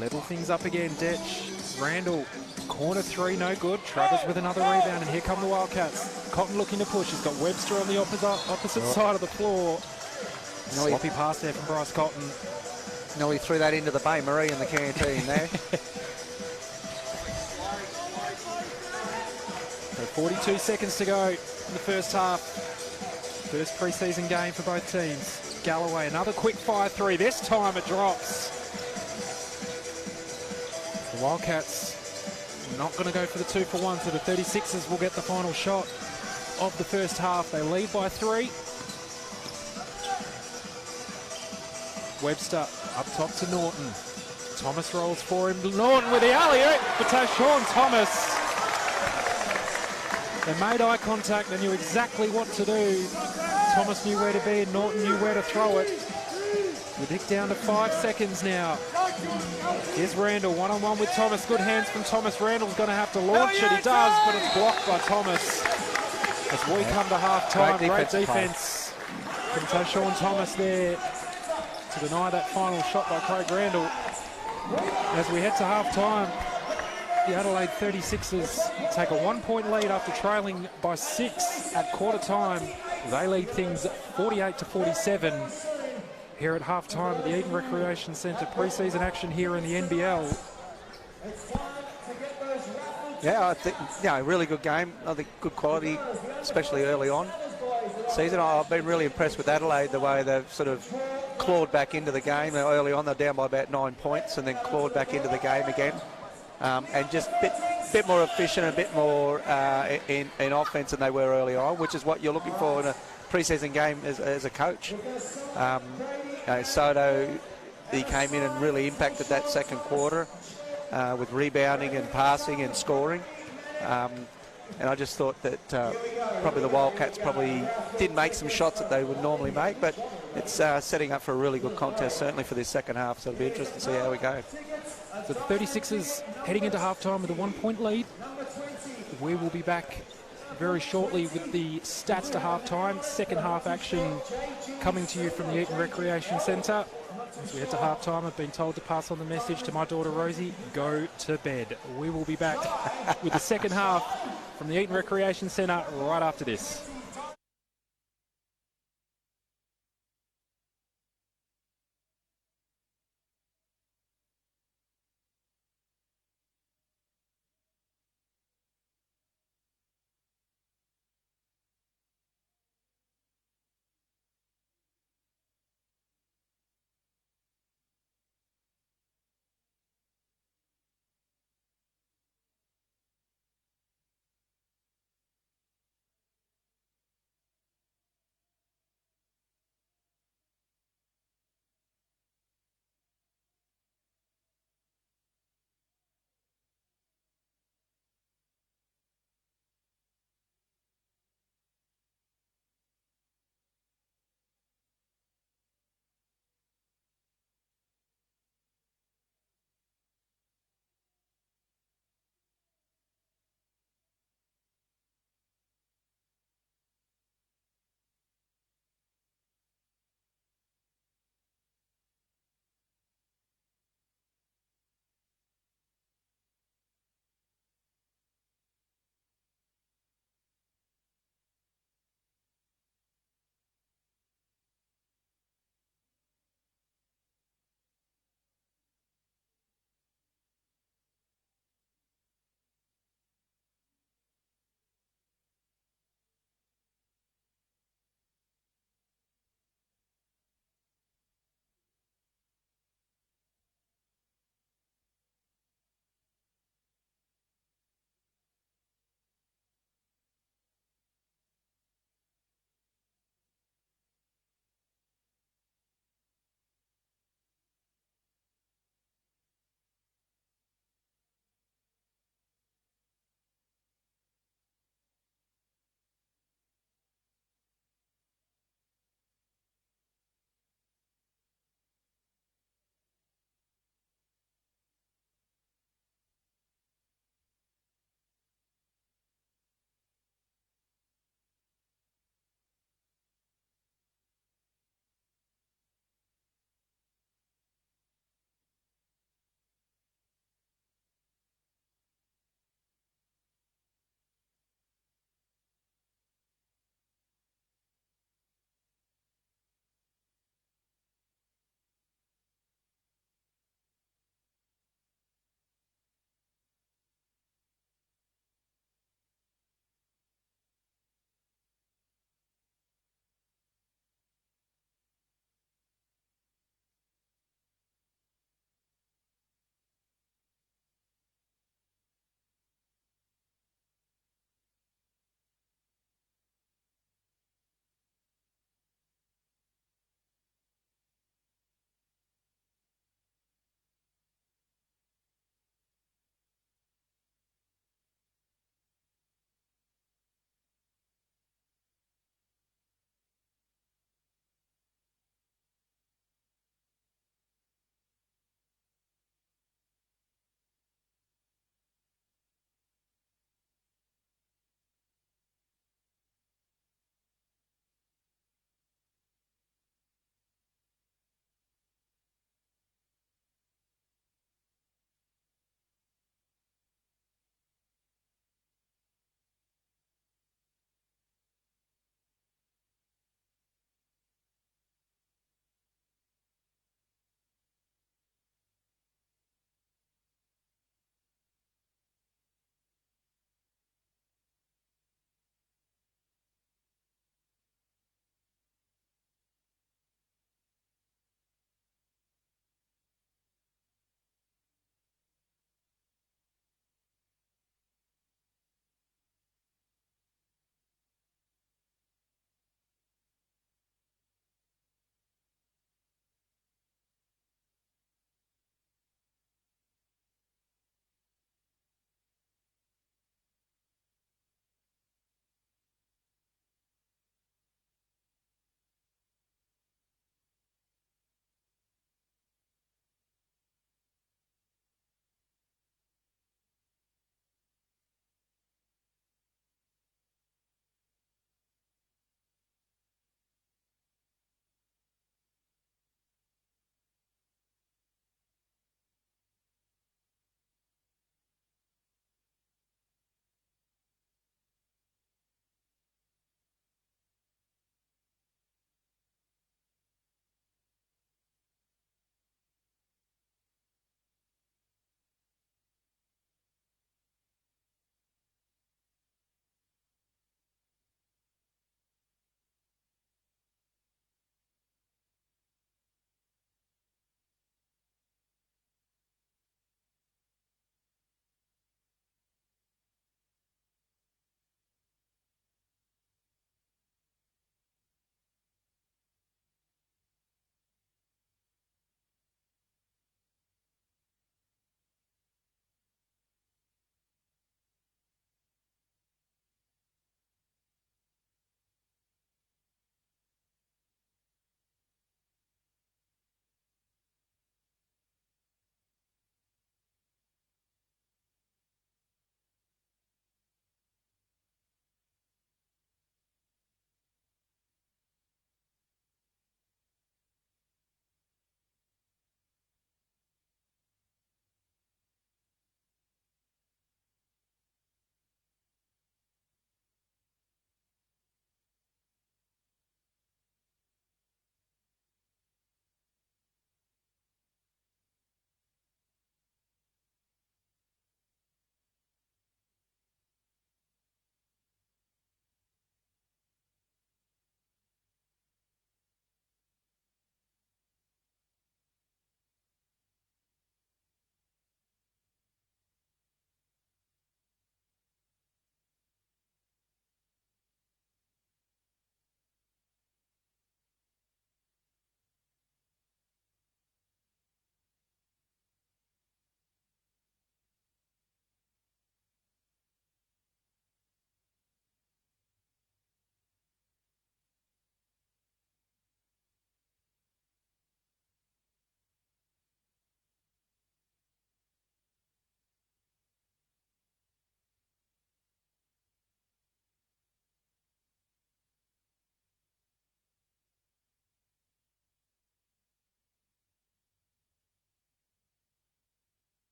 Level things up again, Detch. Randall, corner three, no good. Travers with another rebound, and here come the Wildcats. Cotton looking to push. He's got Webster on the opposite side of the floor. Sloppy pass there from Bryce Cotton. No, he threw that into the Bay Marie in the canteen there. So 42 seconds to go in the first half. First pre-season game for both teams. Galloway, another quick fire three. This time it drops. The Wildcats not going to go for the 2-for-1, so the 36ers will get the final shot of the first half. They lead by 3. Webster up top to Norton. Thomas rolls for him. Norton with the alley-oop for Tashawn Thomas. They made eye contact. They knew exactly what to do. Thomas knew where to be and Norton knew where to throw it. With it down to 5 seconds now. Here's Randall, one-on-one with Thomas. Good hands from Thomas. Randall's going to have to launch it. He does, but it's blocked by Thomas. As we come to half-time, great defense from Tashawn Thomas there to deny that final shot by Craig Randall. As we head to half-time, the Adelaide 36ers take a 1-point lead after trailing by 6 at quarter time. They lead things 48-47. Here at half-time at the Eden Recreation Centre, pre-season action here in the NBL. Yeah, I think, really good game. I think good quality, especially early on. Season, I've been really impressed with Adelaide, the way they've sort of clawed back into the game. Early on, they're down by about 9 points and then clawed back into the game again. and just bit more efficient, a bit more in offense than they were early on, which is what you're looking for in a pre-season game as a coach. Sotto, he came in and really impacted that second quarter with rebounding and passing and scoring. And I just thought that probably the Wildcats probably did make some shots that they would normally make, but it's setting up for a really good contest, certainly for this second half, so it'll be interesting to see how we go. So the 36ers heading into halftime with a 1-point lead. We will be back very shortly with the stats to halftime. Second half action coming to you from the Eaton Recreation Centre. As we head to halftime, I've been told to pass on the message to my daughter Rosie, go to bed. We will be back with the second half from the Eaton Recreation Centre right after this.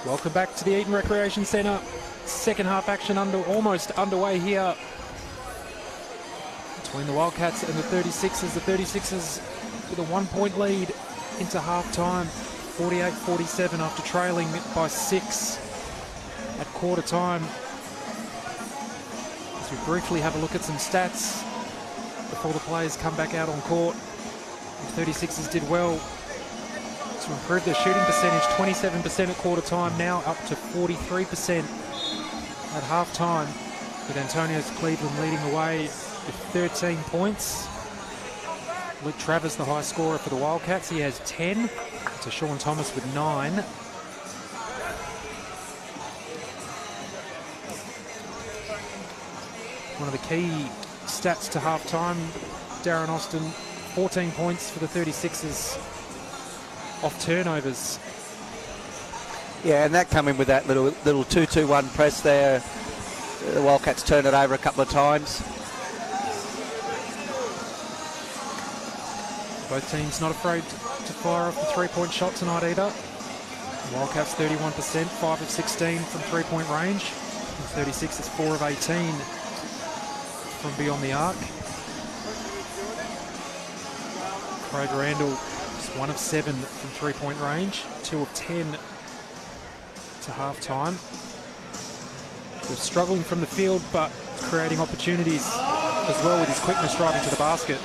Welcome back to the Eden Recreation Centre. Second half action almost underway here between the Wildcats and the 36ers. The 36ers with a 1-point lead into half time, 48-47 after trailing by 6 at quarter time. As we briefly have a look at some stats before the players come back out on court. The 36ers did well to improve their shooting percentage, 27% at quarter time, now up to 43% at half time, with Antonio's Cleveland leading the way with 13 points. Luke Travers, the high scorer for the Wildcats, he has 10, to Sean Thomas with 9. One of the key stats to half time, Darren Austin, 14 points for the 36ers off turnovers. Yeah, and that coming with that little 2-2-1 press there. The Wildcats turned it over a couple of times. Both teams not afraid to fire off the three-point shot tonight either. Wildcats 31%, 5 of 16 from three-point range. The 36ers 4 of 18 from beyond the arc. Craig Randall is 1 of 7 from three-point range, 2 of 10 to half-time. They're struggling from the field, but creating opportunities as well with his quickness driving to the basket.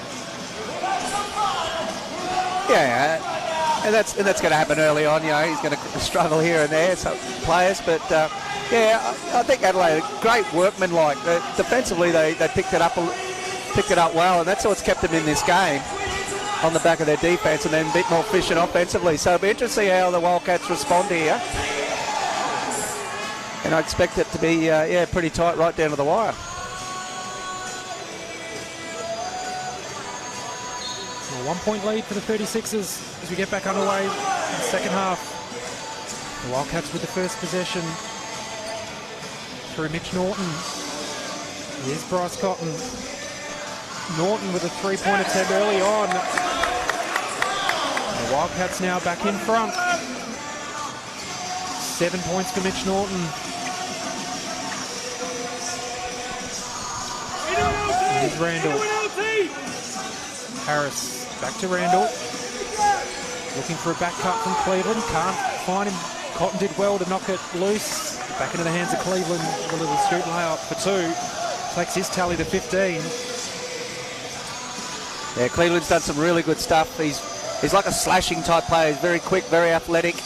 Yeah, and that's going to happen early on. You know, he's going to struggle here and there, some players, but yeah, I think Adelaide, great workmanlike. Defensively, they picked it up well, and that's what's kept them in this game, on the back of their defence, and then a bit more efficient offensively. So it'll be interesting to see how the Wildcats respond here. And I expect it to be, yeah, pretty tight right down to the wire. A 1-point lead for the 36ers as we get back underway in the second half. The Wildcats with the first possession through Mitch Norton. Here's Bryce Cotton. Norton with a three-point attempt early on. The Wildcats now back in front. 7 points for Mitch Norton. Here's Randall. Harris back to Randall. Looking for a back cut from Cleveland. Can't find him. Cotton did well to knock it loose. Back into the hands of Cleveland. A little scoop layup for 2. Takes his tally to 15. Yeah, Cleveland's done some really good stuff. He's like a slashing type player. He's very quick, very athletic. Of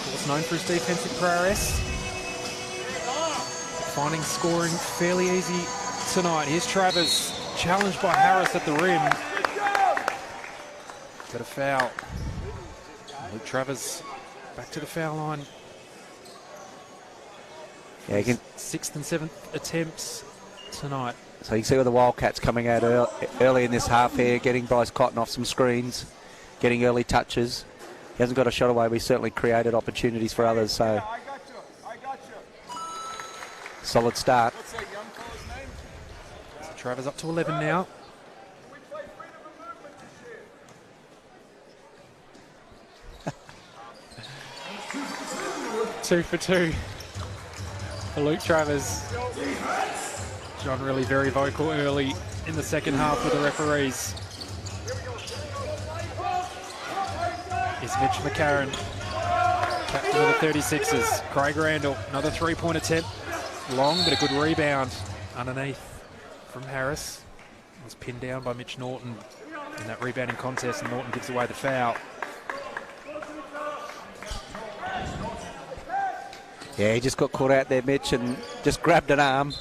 course, known for his defensive prowess. Finding scoring fairly easy tonight. Here's Travers, challenged by Harris at the rim. Got a foul. Luke Travers back to the foul line. Yeah, you can, 6th and 7th attempts tonight. so you can see where the Wildcats coming out early in this half here, getting Bryce Cotton off some screens, getting early touches. He hasn't got a shot away, but he certainly created opportunities for others, so I got you. solid start. What's that young fella's name? So Travers up to 11 now. We play freedom of movement this year. 2 for 2 for Luke Travers. John really very vocal early in the second half with the referees. Is Mitch McCarron, captain of the 36ers. Craig Randall, another three-point attempt. Long, but a good rebound underneath from Harris. Was pinned down by Mitch Norton in that rebounding contest, and Norton gives away the foul. Yeah, he just got caught out there, Mitch, and just grabbed an arm.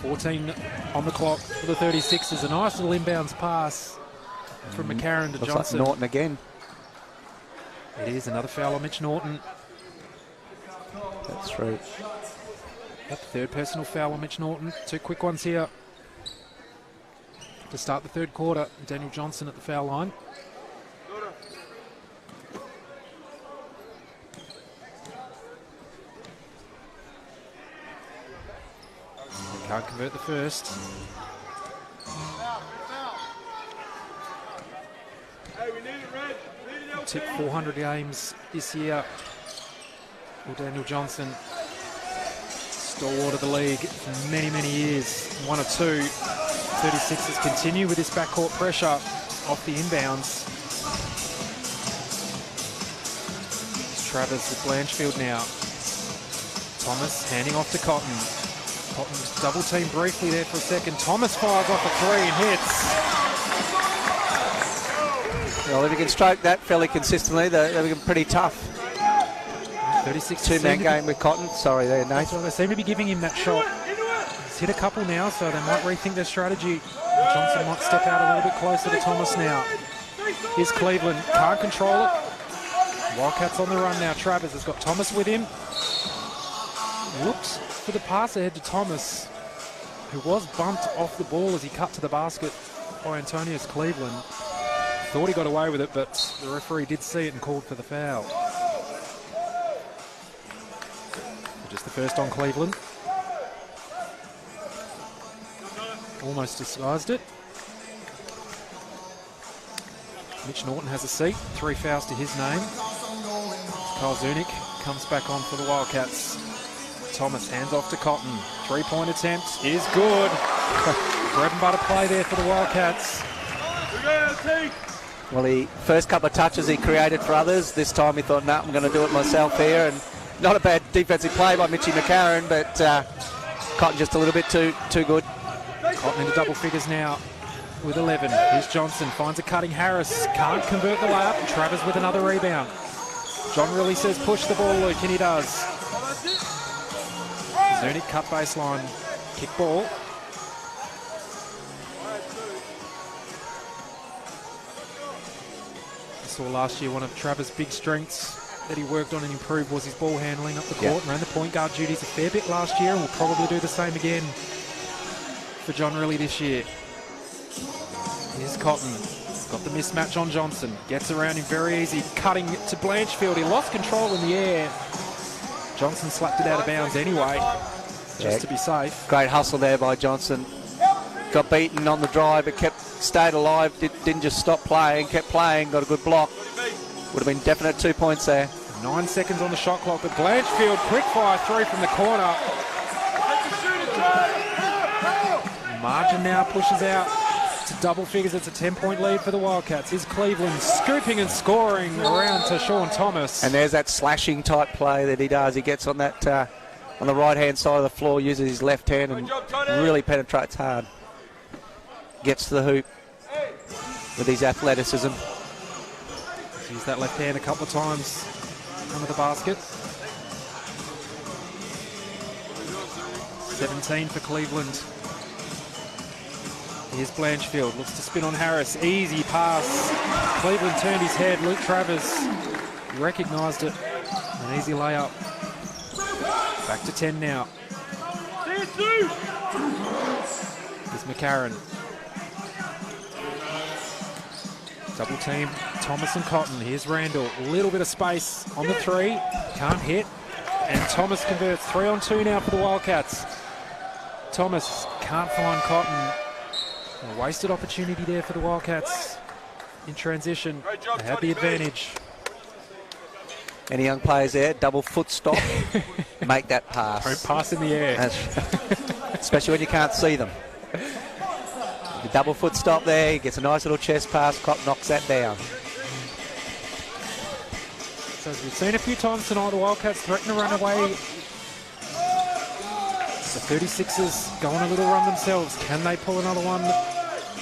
14 on the clock for the 36ers. A nice little inbounds pass from McCarron to Looks Johnson. like Norton again. It is another foul on Mitch Norton. That's right. Yep, third personal foul on Mitch Norton. 2 quick ones here to start the third quarter. Daniel Johnson at the foul line. They can't convert the first. Hey, we need it Tipped 400 games this year. Well, Daniel Johnson, stalwart of the league for many, many years. 1 or 2. 36ers continue with this backcourt pressure off the inbounds. It's Travers with Blanchfield now. Thomas handing off to Cotton. Cotton just double team briefly there for a second. Thomas fires off a 3 and hits. Well, if you can stroke that fairly consistently, they're pretty tough. 36 two-man game with Cotton. Sorry there, Nate. They seem to be giving him that shot. He's hit a couple now, so they might rethink their strategy. Johnson might step out a little bit closer to Thomas now. Here's Cleveland. Can't control it. Wildcats on the run now. Travers has got Thomas with him. Looks for the pass ahead to Thomas, who was bumped off the ball as he cut to the basket by Antonius Cleveland. Thought he got away with it, but the referee did see it and called for the foul. Just the first on Cleveland. Almost disguised it. Mitch Norton has a seat. 3 fouls to his name. Kyle Zunic comes back on for the Wildcats. Thomas hands off to Cotton. 3-point attempt is good. Bread and butter play there for the Wildcats. Well, the first couple of touches he created for others. This time he thought, nah, I'm going to do it myself here. And not a bad defensive play by Mitchie McCarron, but Cotton just a little bit too good. Cotton into double figures now with 11. Here's Johnson, finds a cutting Harris. Can't convert the layup. Travers with another rebound. John really says push the ball, Luke, and he does. Zunic cut baseline. Kick ball. I saw last year one of Travers' big strengths that he worked on and improved was his ball handling up the court. Ran the point guard duties a fair bit last year and will probably do the same again for John Riley this year. Here's Cotton. Got the mismatch on Johnson. Gets around him very easy. Cutting to Blanchfield. He lost control in the air. Johnson slapped it out of bounds anyway, just to be safe. Great hustle there by Johnson. Got beaten on the drive, but stayed alive. Didn't just stop playing. Kept playing. Got a good block. Would have been definite 2 points there. 9 seconds on the shot clock, but Blanchfield, quick fire 3 from the corner. Margin now pushes out to double figures. It's a 10-point lead for the Wildcats. Is Cleveland scooping and scoring around to Sean Thomas. And there's that slashing type play that he does. He gets on that on the right-hand side of the floor, uses his left hand and really penetrates hard. Gets to the hoop with his athleticism. Use that left hand a couple of times under the basket. 17 for Cleveland. Here's Blanchfield, looks to spin on Harris. Easy pass. Cleveland turned his head. Luke Travers recognised it. An easy layup. Back to 10 now. Here's McCarron. Double team, Thomas and Cotton. Here's Randall. A little bit of space on the 3. Can't hit. And Thomas converts. 3 on 2 now for the Wildcats. Thomas can't find Cotton. A wasted opportunity there for the Wildcats in transition. They had the advantage. Any young players there, double foot stop, make that pass. Don't pass in the air. Especially when you can't see them. The double foot stop there, he gets a nice little chest pass, Cotton knocks that down. So as we've seen a few times tonight, the Wildcats threaten to run away. The 36ers go on a little run themselves. Can they pull another one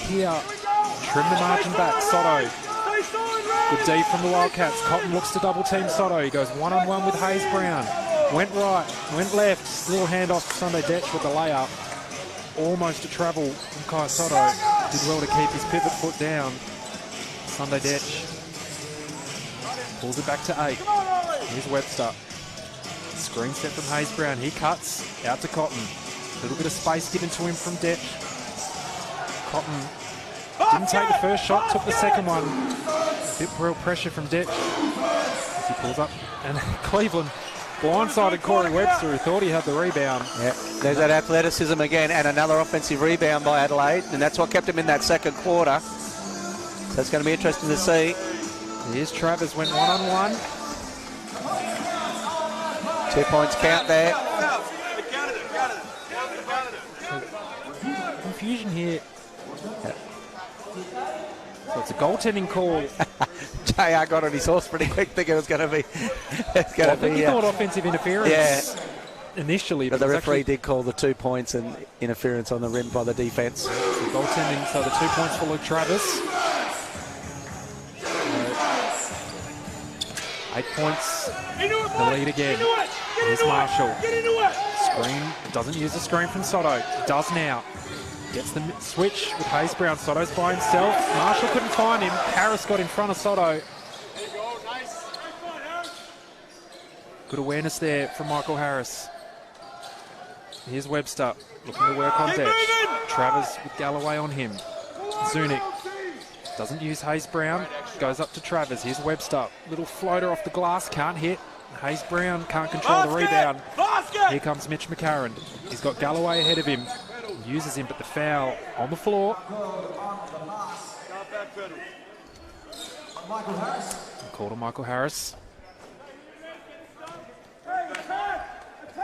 here? Trim the margin back. Sotto. Good D from the Wildcats. Cotton looks to double team Sotto. He goes one-on-one with Hayes Brown. Went right, went left. Little handoff to Sunday Detch with the layup. Almost a travel from Kai Sotto. Did well to keep his pivot foot down. Sunday Detch pulls it back to 8. Here's Webster. Screen set from Hayes Brown. He cuts out to Cotton. A little bit of space given to him from Detch. Cotton didn't take the first shot, took the second one. A bit real pressure from Detch as he pulls up. And Cleveland blindsided Corey Webster, who thought he had the rebound. Yeah, there's that athleticism again, and another offensive rebound by Adelaide, and that's what kept him in that second quarter. So it's going to be interesting to see Here's Travers, went one-on-one. 2 points count there. Confusion here. So it's a goaltending call. JR got on his horse pretty quick, thinking it was going to be. I think he thought offensive interference initially. But the referee did call the 2 points and interference on the rim by the defence. So goaltending, so the 2 points for Luke Travis. 8 points. The lead again. Here's Marshall. Screen, doesn't use the screen from Sotto. Does now. Gets the switch with Hayes Brown. Sotto's by himself. Marshall couldn't find him. Harris got in front of Sotto. Good awareness there from Michael Harris. Here's Webster looking to work on Detch. Travers with Galloway on him. Zunic doesn't use Hayes Brown. Goes up to Travers. Here's Webster. Little floater off the glass. Can't hit. Hayes Brown can't control the rebound. Here comes Mitch McCarron. He's got Galloway ahead of him. Uses him, but the foul on the floor. Call to Michael Harris.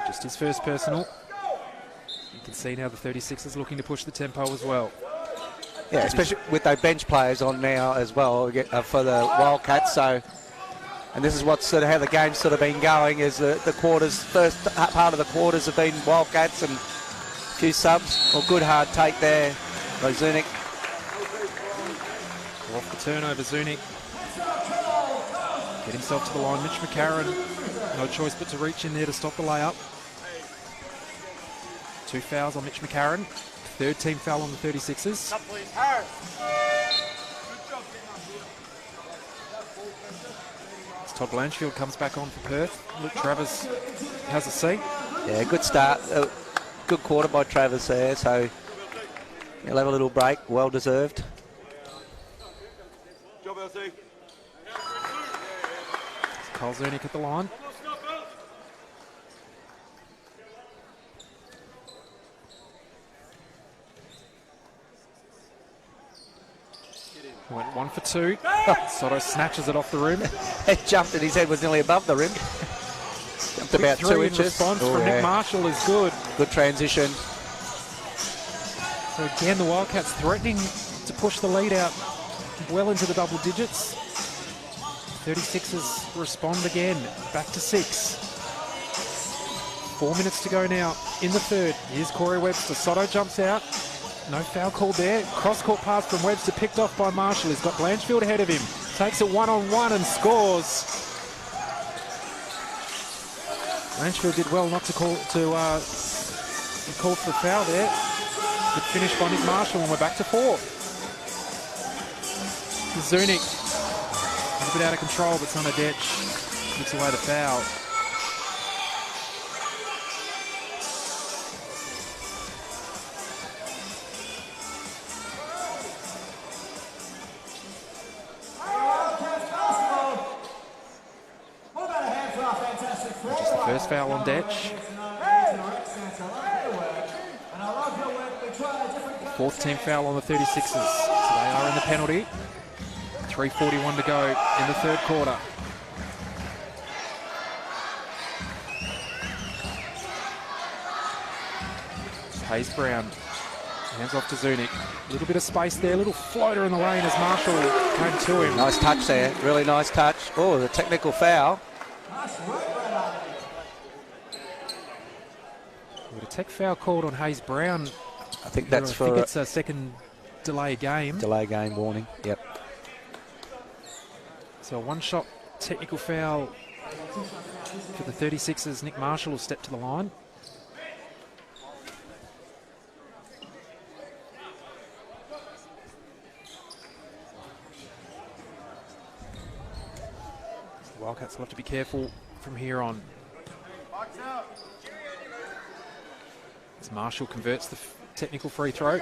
Just his first personal. You can see now the 36ers looking to push the tempo as well. Yeah, especially with their bench players on now as well for the Wildcats. So, and this is what's sort of how the game's sort of been going. Is the quarters, first part of the quarters have been Wildcats and a few subs. Well, good hard take there by Zunic. Off the turnover, Zunic. Get himself to the line. Mitch McCarron, no choice but to reach in there to stop the layup. 2 fouls on Mitch McCarron. Third team foul on the 36ers. As Todd Blanchfield comes back on for Perth. Luke Travers has a seat. Yeah, good start. Good quarter by Travers there. So he'll have a little break. Well deserved. Kyle Zunic at the line. Went 1 for 2. Sotto snatches it off the rim. He jumped and his head was nearly above the rim. Jumped about 2 inches. Response from Nick Marshall is good. Good transition. So again, the Wildcats threatening to push the lead out well into the double digits. 36ers respond again, back to 6. 4 minutes to go now in the third. Here's Corey Webster. Sotto jumps out. No foul called there. Cross-court pass from Webster, picked off by Marshall. He's got Blanchfield ahead of him. Takes it one-on-one and scores. Blanchfield did well not to call for the foul there. Good finish by Nick Marshall, and we're back to 4. Zunic, a bit out of control, but Son of Detch gets away the foul. First foul on Detch. 4th team foul on the 36ers. So they are in the penalty. 3:41 to go in the third quarter. Hayes Brown. Hands off to Zunic. A little bit of space there. A little floater in the lane as Marshall came to him. Nice touch there. Really nice touch. Oh, the technical foul. With a tech foul called on Hayes Brown. I think that's I think it's a second delay game. Delay game warning, yep. So a one-shot technical foul for the 36ers. Nick Marshall will step to the line. The Wildcats will have to be careful from here on. As Marshall converts the technical free throw.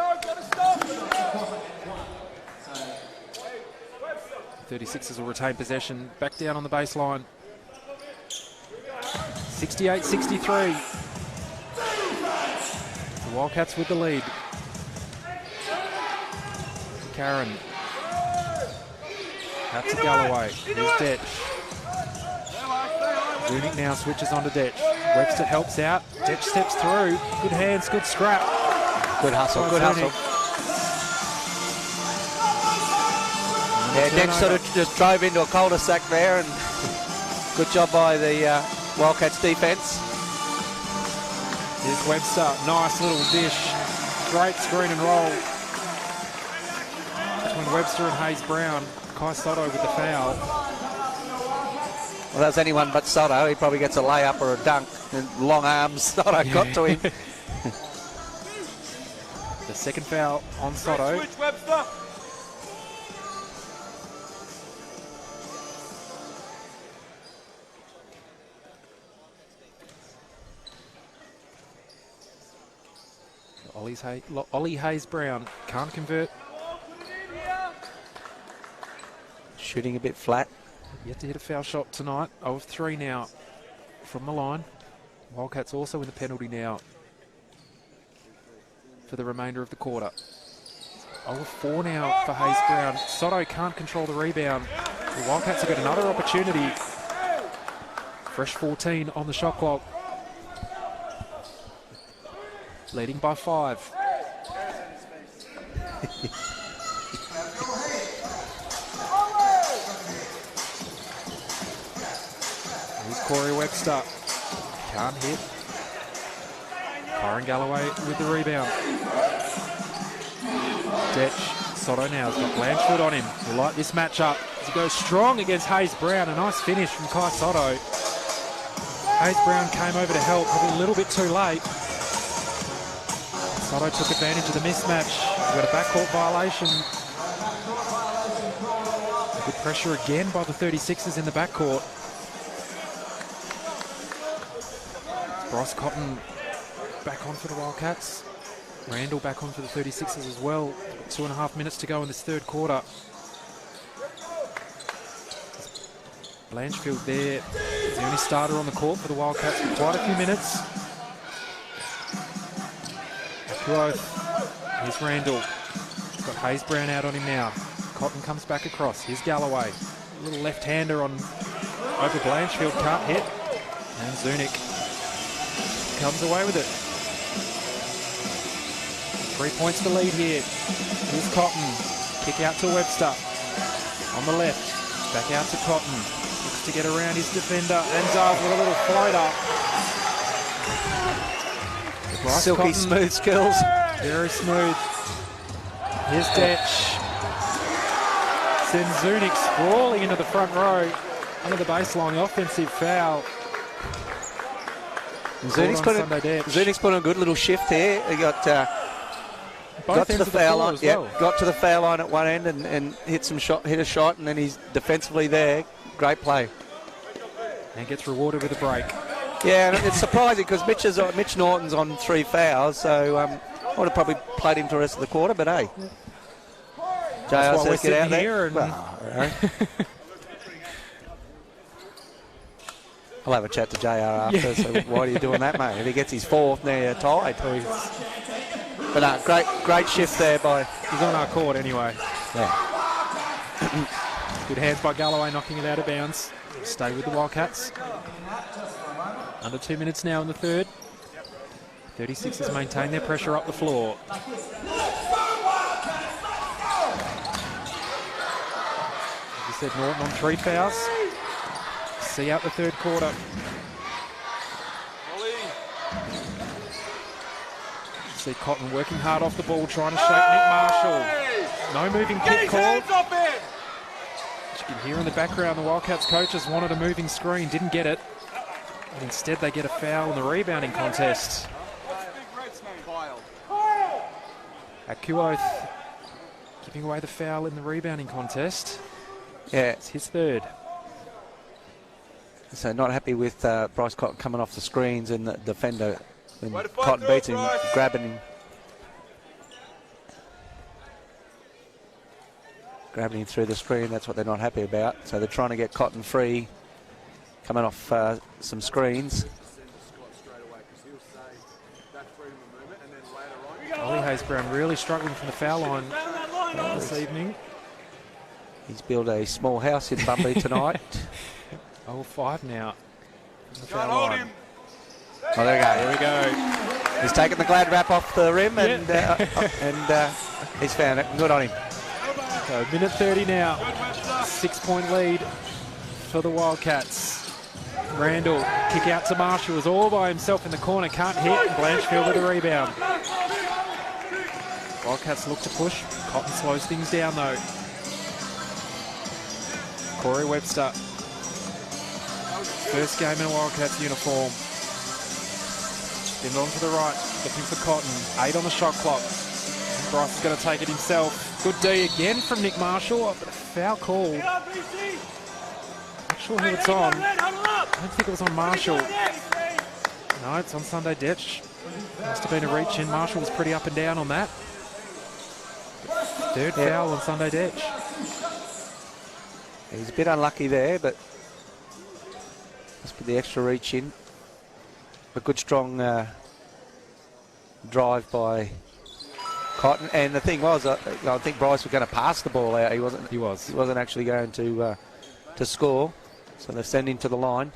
36ers will retain possession. Back down on the baseline. 68-63. The Wildcats with the lead. Out to Galloway. Here's Detch. Zunic now switches onto Detch. Webster helps out. Detch steps through. Good hands, good scrap. Good hustle, good Zunic. hustle. Yeah, Detch sort of just drove into a cul-de-sac there, and good job by the Wildcats defence. Here's Webster. Nice little dish. Great screen and roll between Webster and Hayes Brown. Kai Sotto with the foul. Well, that's anyone but Sotto. He probably gets a layup or a dunk. And long arms, Sotto got to him. The second foul on Sotto. Switch, Webster. Ollie Hayes Brown can't convert. Shooting a bit flat. Yet to hit a foul shot tonight. 0 of 3 now from the line. Wildcats also in the penalty now for the remainder of the quarter. 0 of 4 now for Hayes Brown. Sotto can't control the rebound. The Wildcats have got another opportunity. Fresh 14 on the shot clock. Leading by 5. Here's Corey Webster. Can't hit. Kyron Galloway with the rebound. Detch. Sotto now has got Blanchfield on him. We like this matchup. He goes strong against Hayes Brown. A nice finish from Kai Sotto. Hayes Brown came over to help, probably a little bit too late. Sotto took advantage of the mismatch. We've got a backcourt violation. Good pressure again by the 36ers in the backcourt. Bryce Cotton back on for the Wildcats. Randall back on for the 36ers as well. 2.5 minutes to go in this third quarter. Blanchfield there, the only starter on the court for the Wildcats for quite a few minutes. Here's Randall. Got Hayes Brown out on him now. Cotton comes back across. Here's Galloway. A little left-hander on over Blanchfield. Can't hit. And Zunic comes away with it. 3 points to lead here. Here's Cotton. Kick out to Webster. On the left. Back out to Cotton. Looks to get around his defender. Ends up with a little floater. Bryce Silky Cotton, smooth skills. very smooth. Here's Detch. Sends Zunic sprawling into the front row. Under the baseline, offensive foul. Zunic's put in a good little shift here. He got to the foul line. Got to the foul line at one end and hit a shot, and then he's defensively there. Great play. And gets rewarded with a break. Yeah, and it's surprising because Mitch Norton's on 3 fouls, so I would have probably played him for the rest of the quarter, but hey. JR says get out there. I'll have a chat to JR after, so why are you doing that, mate? If he gets his 4th, now you're tied. But no, great shift there by... He's on our court anyway. Yeah. Good hands by Galloway, knocking it out of bounds. Stay with the Wildcats. Under 2 minutes now in the third. 36ers maintain their pressure up the floor. As you said, Norton on 3 fouls. See out the third quarter. See Cotton working hard off the ball, trying to shake Nick Marshall. No moving kick called. As you can hear in the background, the Wildcats coaches wanted a moving screen, didn't get it. And instead they get a foul in the rebounding contest. Akuoth giving away the foul in the rebounding contest. Yeah. It's his 3rd. So not happy with Bryce Cotton coming off the screens and the defender. When Cotton beats him, grabbing him through the screen. That's what they're not happy about. So they're trying to get Cotton free, coming off some screens. Ollie Hayes Brown really struggling from the foul line this evening. He's built a small house in Bunbury tonight. 0-5 now. The Can't foul hold line. him. Oh, there we go. There we go. He's taken the glad wrap off the rim and he's found it. Good on him. So minute 30 now. 6-point lead for the Wildcats. Randall, kick out to Marshall, is all by himself in the corner, can't hit, and Blanchfield with a rebound. Wildcats look to push. Cotton slows things down though. Corey Webster. First game in a Wildcats uniform. Spin on to the right, looking for Cotton. 8 on the shot clock. Bryce is going to take it himself. Good D again from Nick Marshall, but a foul call. Not sure who it's on. I don't think it was on Marshall. No, it's on Sunday Detch. Must have been a reach in. Marshall was pretty up and down on that. Third foul on Sunday Detch. He's a bit unlucky there, but must be the extra reach in. A good strong drive by Cotton, and the thing was, I think Bryce was going to pass the ball out. He wasn't. He wasn't actually going to score. So they send him to the line.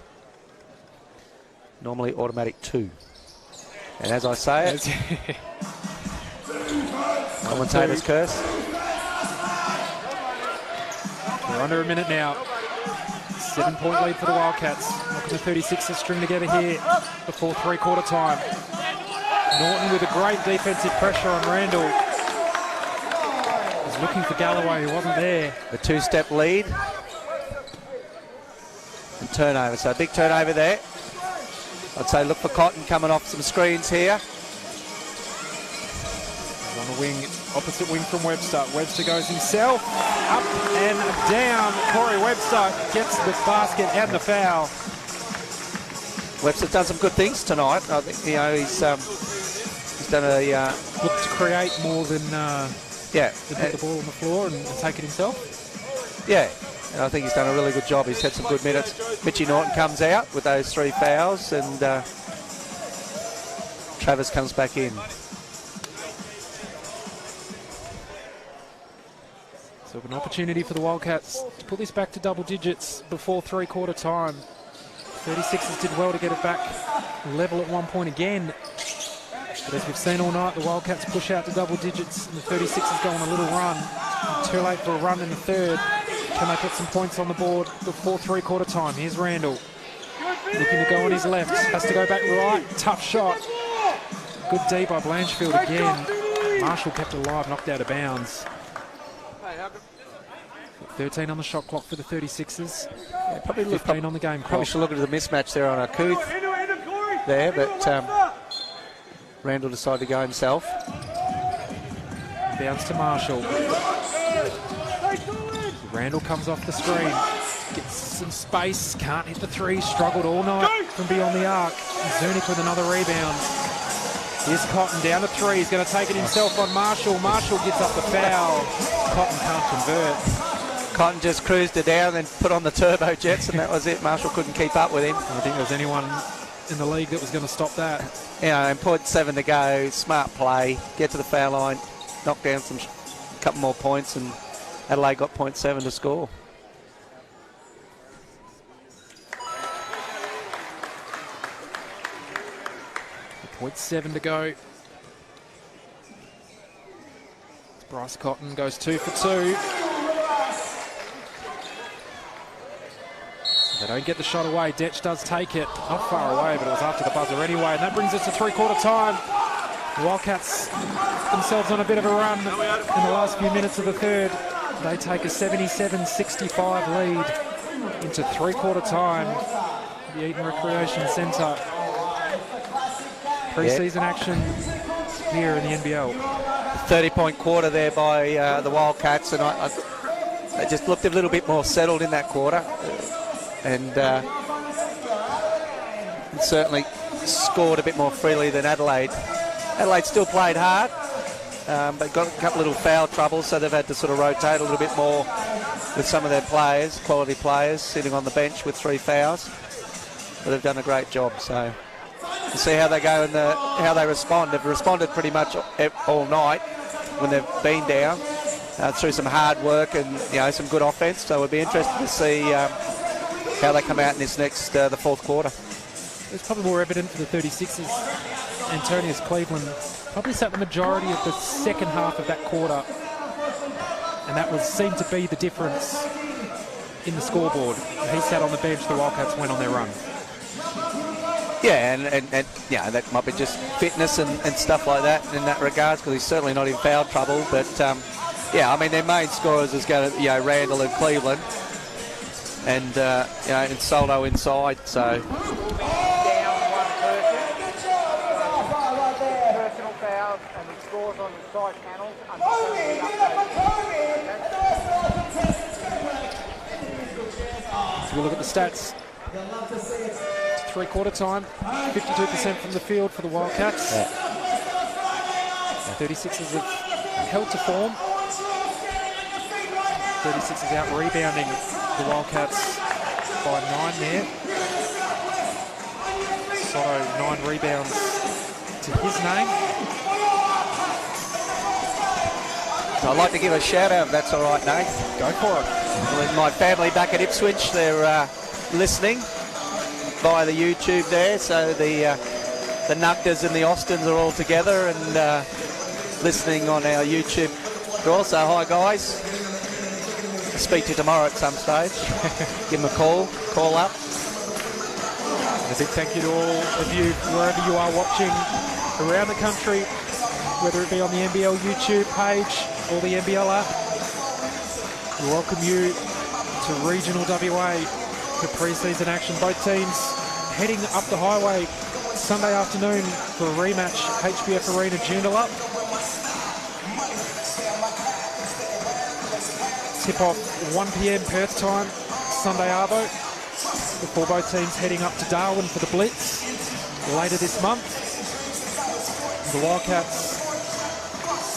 Normally automatic 2. And as I say it, commentator's curse. We're under a minute now. 7-point lead for the Wildcats. Looking to 36ers string together here before three-quarter time. Norton with a great defensive pressure on Randall. He's looking for Galloway, who wasn't there. The 2-step lead. And turnover, so a big turnover there. I'd say look for Cotton coming off some screens here. He's on the wing, opposite wing from Webster. Webster goes himself, up and down. Corey Webster gets the basket and the foul. Webster's done some good things tonight. I think, you know, he's done a... Looked to create more than yeah, put the ball on the floor and take it himself. Yeah, and I think he's done a really good job. He's had some good minutes. Mitchie Norton comes out with those 3 fouls, and Travis comes back in. So an opportunity for the Wildcats to put this back to double digits before three-quarter time. 36ers did well to get it back level at one point again. But as we've seen all night, the Wildcats push out to double digits and the 36ers go on a little run. Too late for a run in the third. Can they put some points on the board before three-quarter time? Here's Randall. Looking to go on his left. Has to go back right. Tough shot. Good D by Blanchfield again. Marshall kept it alive, knocked out of bounds. 13 on the shot clock for the 36ers. Yeah, probably 15 on the game clock. Probably should look at the mismatch there on Akuth there, but Randall decided to go himself. Bounce to Marshall. Randall comes off the screen. Gets some space, can't hit the 3, struggled all night from beyond the arc. Zunic with another rebound. Here's Cotton down to 3. He's going to take it himself on Marshall. Marshall gets up the foul. Cotton can't convert. Cotton just cruised it down and put on the turbo jets, and that was it. Marshall couldn't keep up with him. I don't think there was anyone in the league that was going to stop that. You know, and 0.7 to go, smart play, get to the foul line, knock down some couple more points, and Adelaide got 0.7 to score. .7 to go. Bryce Cotton goes 2 for 2. They don't get the shot away. Detch does take it. Not far away, but it was after the buzzer anyway. And that brings us to three-quarter time. The Wildcats themselves on a bit of a run in the last few minutes of the third. They take a 77-65 lead into three-quarter time. The Eaton Recreation Centre. Pre-season action here in the NBL. 30-point quarter there by the Wildcats, and they just looked a little bit more settled in that quarter. And certainly scored a bit more freely than Adelaide. Adelaide still played hard, but got a couple little foul troubles, so they've had to sort of rotate a little bit more with some of their players, quality players, sitting on the bench with 3 fouls. But they've done a great job, so we'll see how they go and how they respond. They've responded pretty much all night when they've been down. through some hard work and some good offence. So we'll be interested to see how they come out in this next the fourth quarter. It's probably more evident for the 36ers. Antonius Cleveland probably sat the majority of the second half of that quarter, and that seemed to be the difference in the scoreboard. He sat on the bench, the Wildcats went on their run. Yeah, and that might be just fitness and stuff like that in that regards, because he's certainly not in foul trouble. But I mean, their main scorers is going to Randall and Cleveland, and and Sotto inside. So down one personal fouls, and he scores on the side panels. So we look at the stats. It's three-quarter time, 52% from the field for the Wildcats. Yeah. 36ers have held to form. 36ers out rebounding the Wildcats by 9 there. Sotto 9 rebounds to his name. So I'd like to give a shout out if that's all right, Nate. Go for it. Well, my family back at Ipswich, they're listening via the YouTube there. So the Nugders and the Austins are all together and listening on our YouTube. But also, hi guys. I'll speak to you tomorrow at some stage. Give them a call up. And a big thank you to all of you, wherever you are watching around the country, whether it be on the NBL YouTube page or the NBL app. We welcome you to regional WA for pre-season action. Both teams heading up the highway Sunday afternoon for a rematch, HBF Arena Joondalup. Tip-off 1 p.m. Perth time, Sunday arvo, before both teams heading up to Darwin for the Blitz later this month. The Wildcats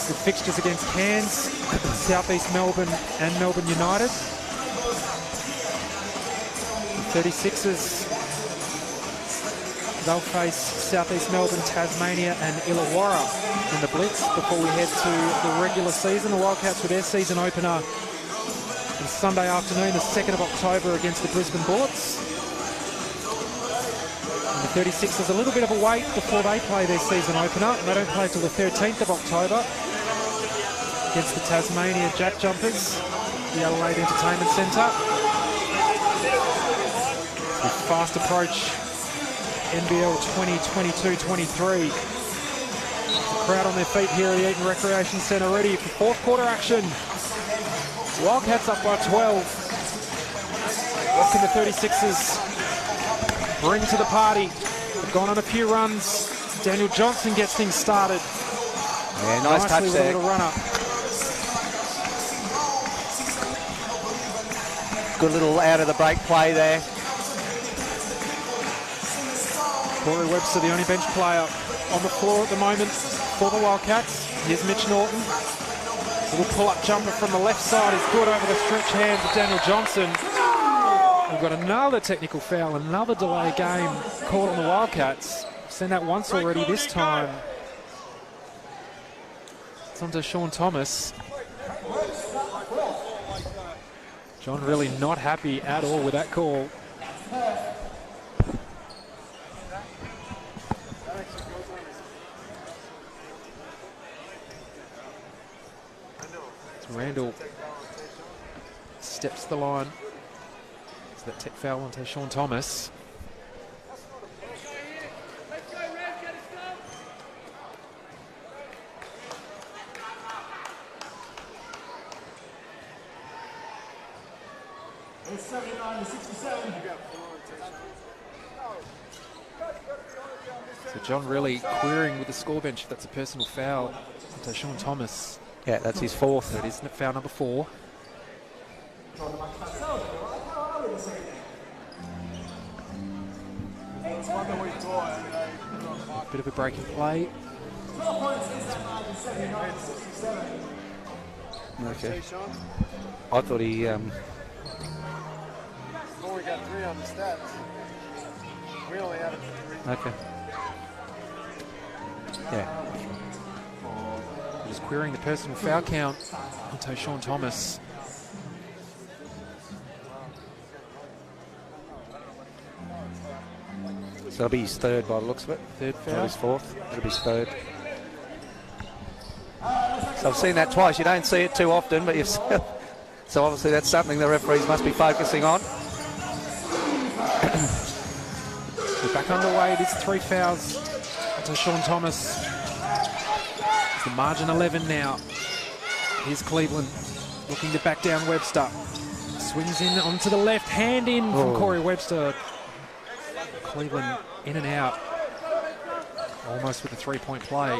with fixtures against Cairns, South East Melbourne and Melbourne United. The 36ers, they'll face South East Melbourne, Tasmania and Illawarra in the Blitz before we head to the regular season. The Wildcats with their season opener on Sunday afternoon, the 2nd of October against the Brisbane Bullets. And the 36ers a little bit of a wait before they play their season opener. They don't play till the 13th of October against the Tasmania Jack Jumpers, the Adelaide Entertainment Centre. With fast approach NBL 2022-23. The crowd on their feet here at the Eaton Recreation Centre ready for fourth quarter action. Wildcats up by 12. What can the 36ers bring to the party? They've gone on a few runs. Daniel Johnson gets things started. Yeah, nice touch with there. a little runner. Good little out of the break play there. Corey Webster, the only bench player on the floor at the moment for the Wildcats. Here's Mitch Norton. Little pull-up jumper from the left side is good over the stretch hands of Daniel Johnson. We've got another technical foul, another delay game called on the Wildcats. Seen that once already this time. It's on to Sean Thomas. John really not happy at all with that call. Randall steps to the line. So that tech foul onto Sean Thomas. It's 79-67. So John really querying with the score bench if that's a personal foul onto Sean Thomas. Yeah, that's his fourth. So it is foul number 4. Bit of a break in play. Okay. I thought he... only got 3 on the stats. We only have 3. Okay. Yeah. Just just querying the personal foul count onto Sean Thomas. So it'll be his third by the looks of it. Third Not foul. his fourth. It'll be his third. So I've seen that twice. You don't see it too often, but you've so obviously that's something the referees must be focusing on. We're back underway. It is 3 fouls to Sean Thomas. It's the margin 11 now. Here's Cleveland looking to back down Webster. Swings in onto the left, hand in from Corey Webster. Cleveland in and out. Almost with a 3-point play.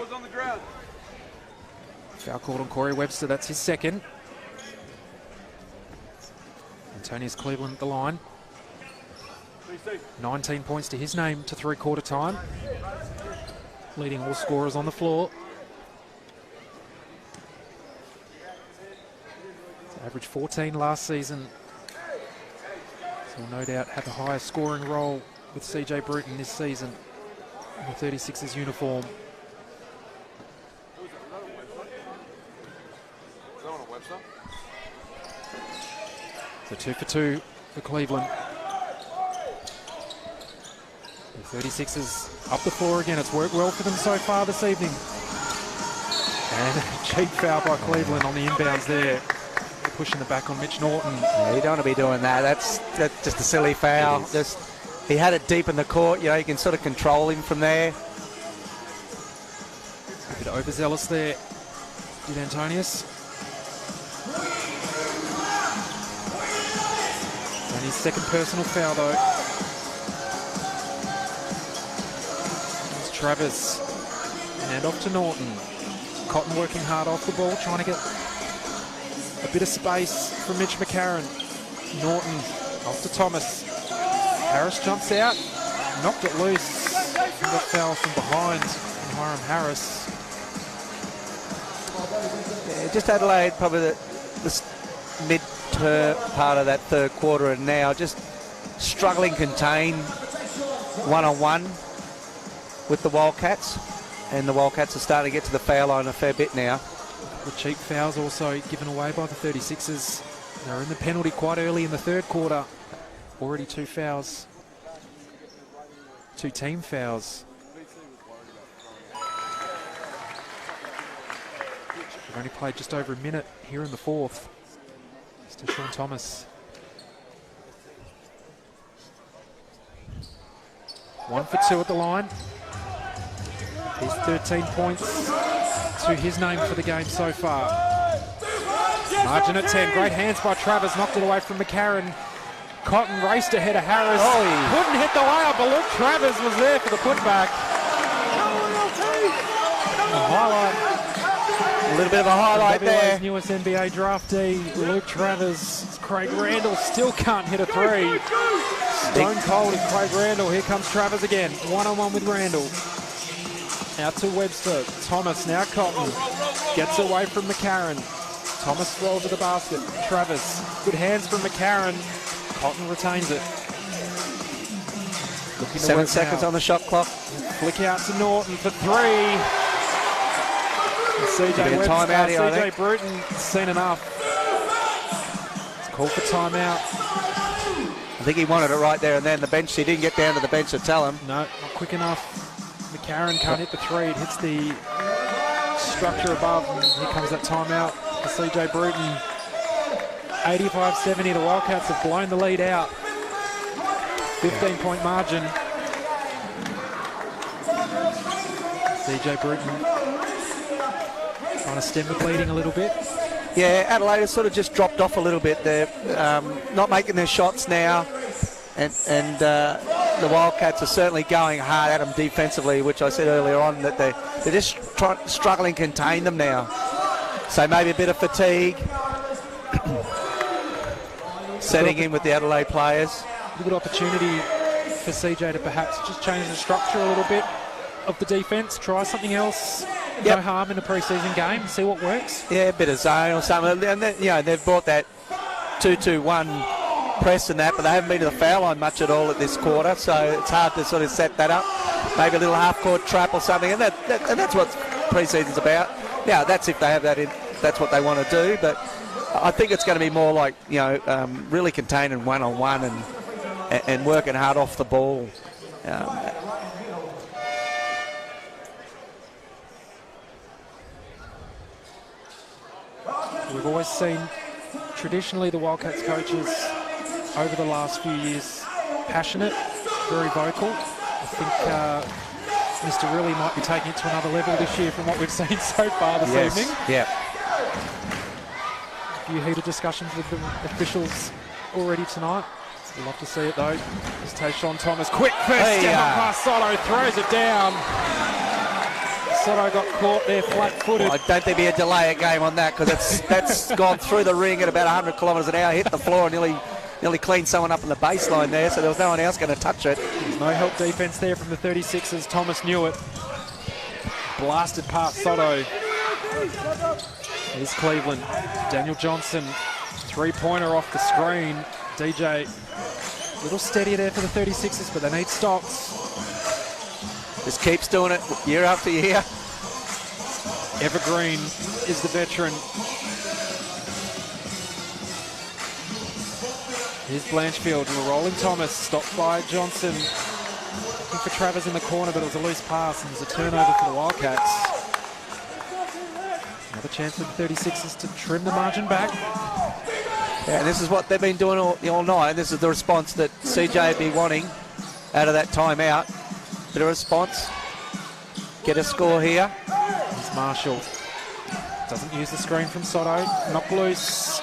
Foul called on Corey Webster, that's his second. Antonius Cleveland at the line. 19 points to his name to three-quarter time. Leading all scorers on the floor. Averaged 14 last season. So will no doubt have a higher scoring role with CJ Bruton this season in the 36ers uniform. So 2 for 2 for Cleveland. The 36ers up the floor again. It's worked well for them so far this evening. And a cheap foul by Cleveland on the inbounds there. They're pushing the back on Mitch Norton. Yeah, you don't want to be doing that. That's just a silly foul. He had it deep in the court. You know, you can sort of control him from there. A bit overzealous there with Antonius. And his second personal foul though. It's Travis. And off to Norton. Cotton working hard off the ball, trying to get a bit of space from Mitch McCarron. Norton off to Thomas. Harris jumps out, knocked it loose. And got foul from behind Hiram Harris. Yeah, just Adelaide, probably the mid-term part of that third quarter, and now just struggling contain one-on-one with the Wildcats. And the Wildcats are starting to get to the foul line a fair bit now. The cheap fouls also given away by the 36ers. They're in the penalty quite early in the third quarter. Already 2 fouls. 2 team fouls. We've only played just over a minute here in the fourth. It's to Sean Thomas. 1 for 2 at the line. He's 13 points to his name for the game so far. Margin at 10. Great hands by Travers. Knocked it away from McCarron. Cotton raced ahead of Harris. Couldn't hit the layup, but look, Travers was there for the putback. A little bit of a highlight there. WA's newest NBA draftee, Luke Travers. Craig Randall still can't hit a three. Stone cold is Craig Randall. Here comes Travers again. One-on-one with Randall. Out to Webster. Thomas, now Cotton. Gets away from McCarron. Thomas rolls to the basket. Travers. Good hands from McCarron. Cotton retains it. 7 seconds on the shot clock. Flick out to Norton for 3. CJ Webster, timeout here, I CJ think. Bruton, seen enough. It's called for timeout. I think he wanted it right there and then. The bench, he didn't get down to the bench to tell him. No, not quick enough. McCarron can't hit the 3. It hits the structure above. And here comes that timeout for CJ Bruton. 85-70, the Wildcats have blown the lead out. 15-point margin. CJ Bruton trying to stem the bleeding a little bit. Yeah, Adelaide has sort of just dropped off a little bit. They're not making their shots now. And the Wildcats are certainly going hard at them defensively, which I said earlier on that they're just struggling to contain them now. So maybe a bit of fatigue. Setting in with the Adelaide players. A good opportunity for CJ to perhaps just change the structure a little bit of the defence, try something else. Yep. No harm in a pre-season game, see what works. Yeah, a bit of zone or something. And then, you know, they've brought that 2-2-1 press and that, but they haven't been to the foul line much at all at this quarter, so it's hard to sort of set that up. Maybe a little half-court trap or something, and that's what pre-season's about. Now, that's if they have that in, that's what they want to do, but I think it's going to be more like, really containing one-on-one and working hard off the ball. We've always seen, traditionally, the Wildcats coaches over the last few years, passionate, very vocal. I think Mr. Riley might be taking it to another level this year from what we've seen so far this evening. Yeah. A few heated discussions with the officials already tonight. We'd love to see it though. It's Tayshawn Thomas, quick first step up past Sotto, throws it down. Sotto got caught there flat-footed. Well, I don't think there'll be a delay game on that, because that's gone through the ring at about 100 kilometres an hour, hit the floor and nearly cleaned someone up on the baseline there, so there was no one else going to touch it. There's no help defence there from the 36ers. Thomas knew it. Blasted past Sotto. Here's Cleveland. Daniel Johnson, three-pointer off the screen. DJ, a little steadier there for the 36ers, but they need stops. Just keeps doing it year after year. Evergreen is the veteran. Here's Blanchfield, rolling Thomas, stopped by Johnson. Looking for Travers in the corner, but it was a loose pass, and there's a turnover for the Wildcats. Another chance for the 36ers to trim the margin back. Yeah, and this is what they've been doing all night. This is the response that CJ would be wanting out of that timeout. Bit of response. Get a score here. Here's Marshall. Doesn't use the screen from Sotto. Knock loose.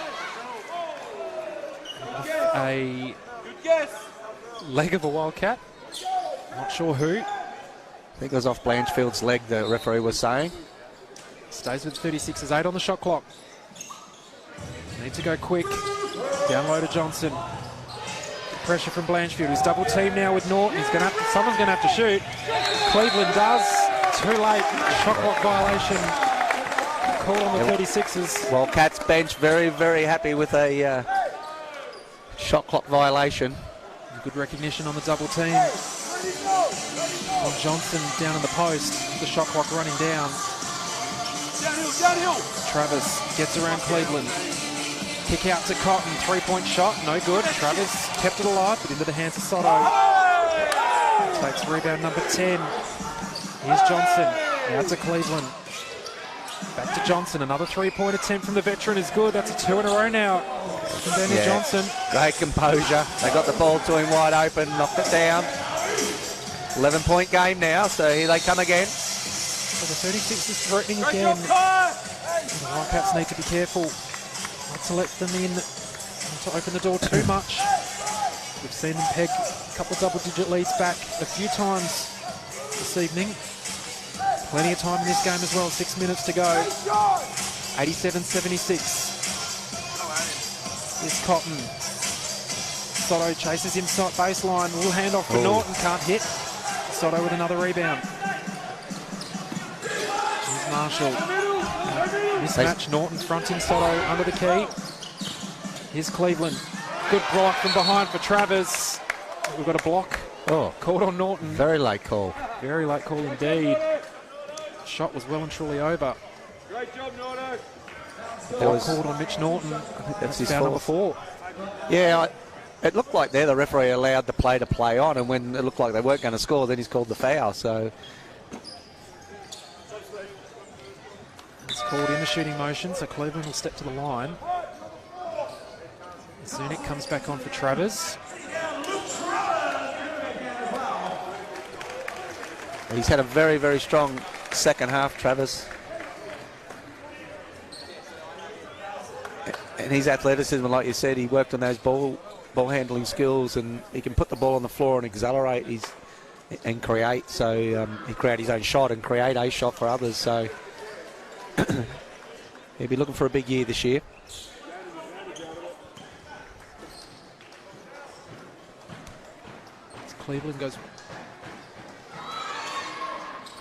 A leg of a Wildcat. Not sure who. I think it was off Blanchfield's leg, the referee was saying. Stays with 36ers, 8 on the shot clock. Need to go quick. Down low to Johnson. Pressure from Blanchfield, who's double teamed now with Norton. Someone's going to have to shoot. Cleveland does. Too late. Shot clock violation. Called on the 36ers. Wildcats bench very, very happy with a shot clock violation. Good recognition on the double team. On Johnson down in the post. The shot clock running down. Downhill. Travers gets around Cleveland. Kick out to Cotton, three-point shot, no good. Travers kept it alive, but into the hands of Sotto. Takes rebound number 10. Here's Johnson, out to Cleveland. Back to Johnson, another three-point attempt from the veteran is good. That's a 2 in a row now from Daniel Johnson. Great composure. They got the ball to him wide open, knocked it down. 11-point game now, so here they come again. So the 36 is threatening again. The Wildcats need to be careful not to let them in, not to open the door too much. We've seen them peg a couple of double-digit leads back a few times this evening. Plenty of time in this game as well, 6 minutes to go. 87-76. Here's Cotton. Sotto chases inside baseline, little handoff for Norton, can't hit. Sotto with another rebound. Here's Marshall. Mismatch, Norton fronting Sotto under the key. Here's Cleveland. Good block from behind for Travers. We've got a block. Called on Norton. Very late call. Very late call indeed. Shot was well and truly over. Great job, Norton. That was called on Mitch Norton. That's his foul number fourth. 4. Yeah, it looked like there the referee allowed the play to play on, and when it looked like they weren't going to score, then he's called the foul. So it's called in the shooting motion, so Cleveland will step to the line. Zunic comes back on for Travers. he's had a very, very strong second half, Travers. And his athleticism, like you said, he worked on those ball handling skills, and he can put the ball on the floor and accelerate and create. So he create his own shot and create a shot for others. So he'll be looking for a big year this year. Cleveland goes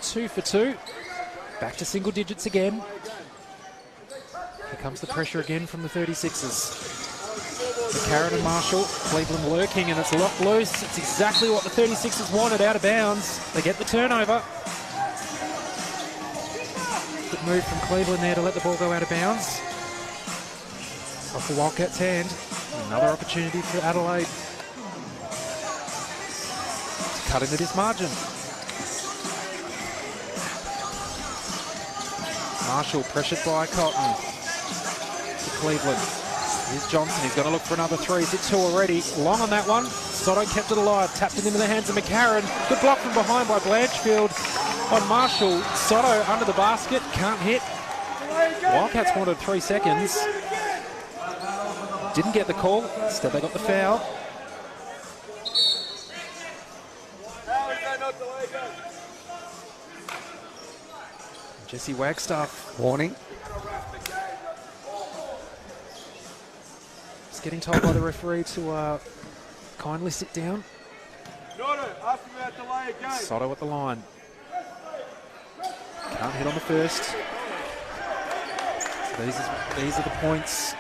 2 for 2. Back to single digits again. Here comes the pressure again from the 36ers. McCarron and Marshall, Cleveland lurking, and it's locked loose. It's exactly what the 36ers wanted, out of bounds. They get the turnover. But move from Cleveland there to let the ball go out of bounds. Off the Wildcats' hand. Another opportunity for Adelaide to cut into this margin. Marshall pressured by Cotton to Cleveland. Here's Johnson, he's going to look for another three. He's hit two already. Long on that one. Sotto kept it alive, tapped it into the hands of McCarron. Good block from behind by Blanchfield on Marshall. Sotto under the basket, can't hit. Wildcats wanted 3 seconds. Didn't get the call, instead they got the foul. Jesse Wagstaff. Warning. Just getting told by the referee to kindly sit down. Sotto at the line. Can't hit on the first. So these are the points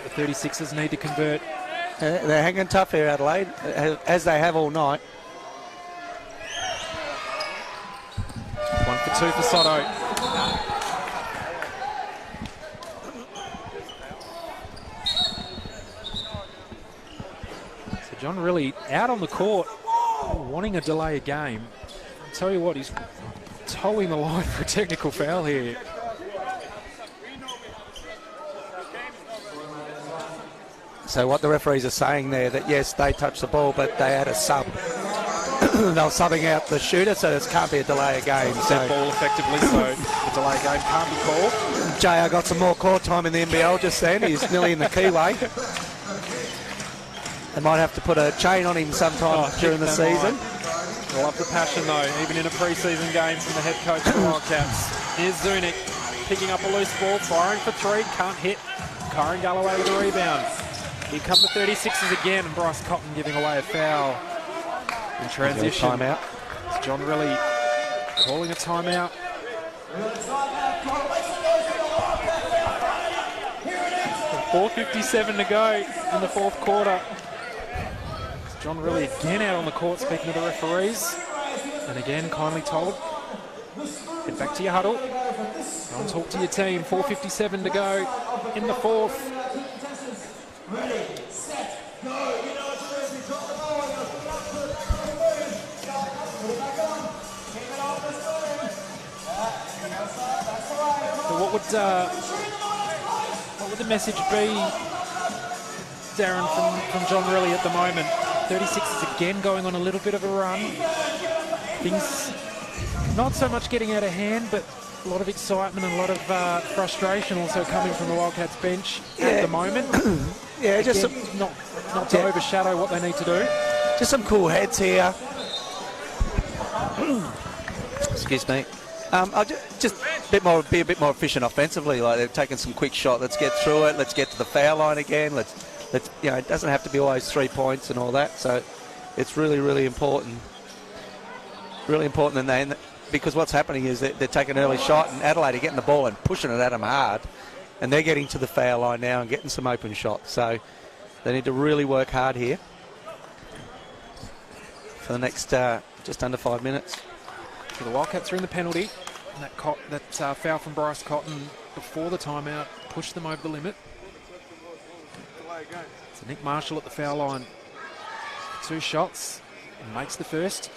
the 36ers need to convert. They're hanging tough here, Adelaide, as they have all night. 1 for 2 for Sotto. So John really out on the court, wanting a delay of game. I'll tell you what, he's towing the line for a technical foul here. So what the referees are saying there, that yes, they touched the ball, but they had a sub. They were subbing out the shooter, so this can't be a delay of game. That ball effectively, so the delay of game can't be called. JR got some more court time in the NBL just then. He's nearly in the keyway. They might have to put a chain on him sometime during the season. I love the passion though, even in a pre-season game from the head coach of the Wildcats. Here's Zunic picking up a loose ball, firing for three, can't hit. Kyron Galloway with a rebound. Here come the 36ers again, and Bryce Cotton giving away a foul in transition. Timeout. It's John really calling a timeout. 4:57 to go in the fourth quarter. John really again out on the court speaking to the referees. And again, kindly told, head back to your huddle. Go and talk to your team. 4:57 to go in the fourth. So what would the message be, Darren, from John Relly at the moment? 36ers again going on a little bit of a run. Things not so much getting out of hand, but a lot of excitement and a lot of frustration also coming from the Wildcats bench at the moment. Yeah, again, just not to overshadow what they need to do. Just some cool heads here. Excuse me. I'll just be a bit more efficient offensively. Like they've taken some quick shot. Let's get through it. Let's get to the foul line again. Let's it doesn't have to be always 3 points and all that. So it's really, really important. Really important, because what's happening is they're taking an early shot, and Adelaide are getting the ball and pushing it at them hard, and they're getting to the foul line now and getting some open shots. So they need to really work hard here for the next just under 5 minutes. So the Wildcats are in the penalty. And that foul from Bryce Cotton before the timeout pushed them over the limit. So Nick Marshall at the foul line. 2 shots and makes the first.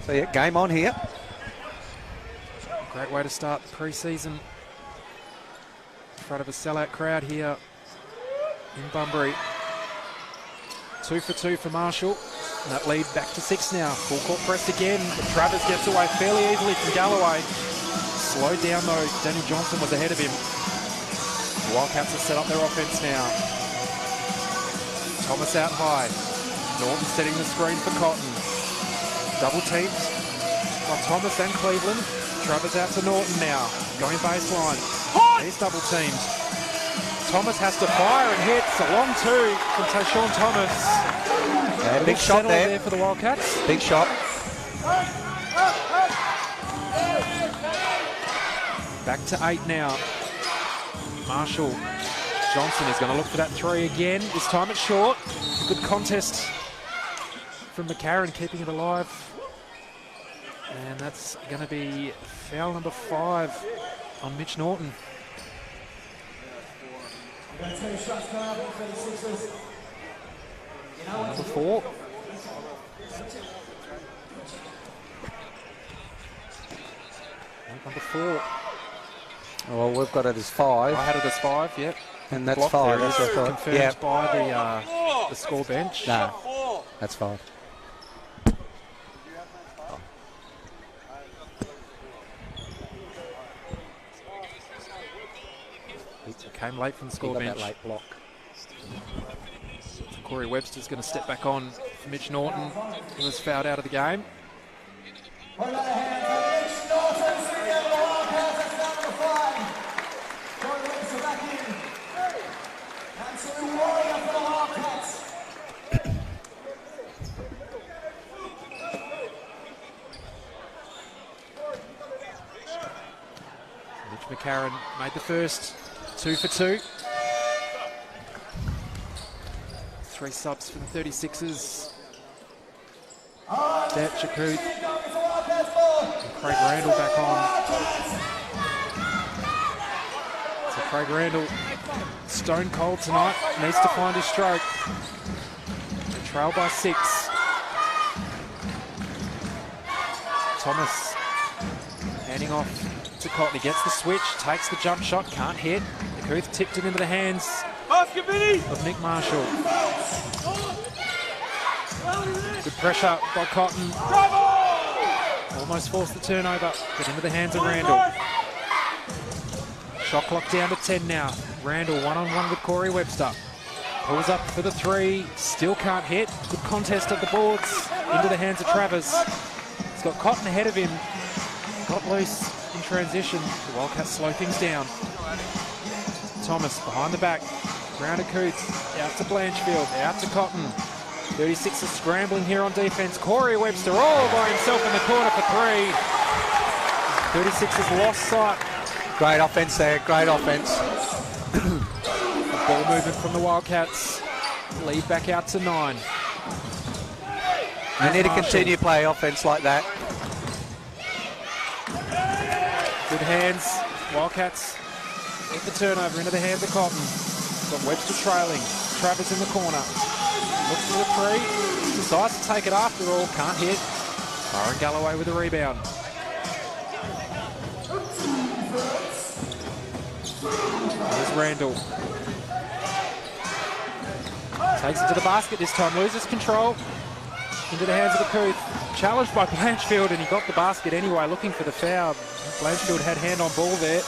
So yeah, game on here. Great way to start the pre-season. In front of a sellout crowd here in Bunbury. 2 for 2 for Marshall. And that lead back to 6 now. Full court press again. But Travers gets away fairly easily from Galloway. Slowed down though. Danny Johnson was ahead of him. The Wildcats have set up their offense now. Thomas out high. Norton setting the screen for Cotton. Double teamed by Thomas and Cleveland. Travers out to Norton now. Going baseline. He's double teamed. Thomas has to fire and hits. A long two from Tayshaun Thomas. Yeah, big shot there for the Wildcats. Big shot. Back to 8 now. Marshall. Johnson is going to look for that three again. This time it's short. Good contest from McCarron, keeping it alive. And that's going to be foul number 5 on Mitch Norton. Number 4. Number 4. Well, we've got it as 5. I had it as 5, yep. And that's Blocked 5. there. That's what I thought. Confirmed Yeah, by the score bench. no, that's 5. It came late from the score Got bench. that late block. Corey Webster's going to step back on for Mitch Norton, who was fouled out of the game. Mitch McCarron made the first 2 for 2. 3 subs for the 36ers. Det, Chakut, and Craig Randall back on. So Craig Randall, stone cold tonight, needs to find his stroke. They trail by 6. Thomas handing off to Cotton. He gets the switch, takes the jump shot, can't hit. Chakut tipped it into the hands of Nick Marshall. Good pressure by Cotton. Almost forced the turnover, but into the hands of Randall. Shot clock down to 10 now. Randall one-on-one with Corey Webster. Pulls up for the 3, still can't hit. Good contest at the boards, into the hands of Travers. He's got Cotton ahead of him. Got loose in transition. The Wildcats slow things down. Thomas behind the back. Round to Coots, out to Blanchfield, out to Cotton. 36 is scrambling here on defence. Corey Webster all by himself in the corner for 3. 36 has lost sight. Great offence there, great offence. Ball movement from the Wildcats. Lead back out to 9. They need to continue play offence like that. Good hands. Wildcats get the turnover into the hands of Cotton. Got Webster trailing. Travers in the corner. Looks for the 3. Decides to take it after all. Can't hit. Byron Galloway with the rebound. There's Randall. Takes it to the basket this time. Loses control. Into the hands of the Couth. Challenged by Blanchfield, and he got the basket anyway, looking for the foul. Blanchfield had hand on ball there.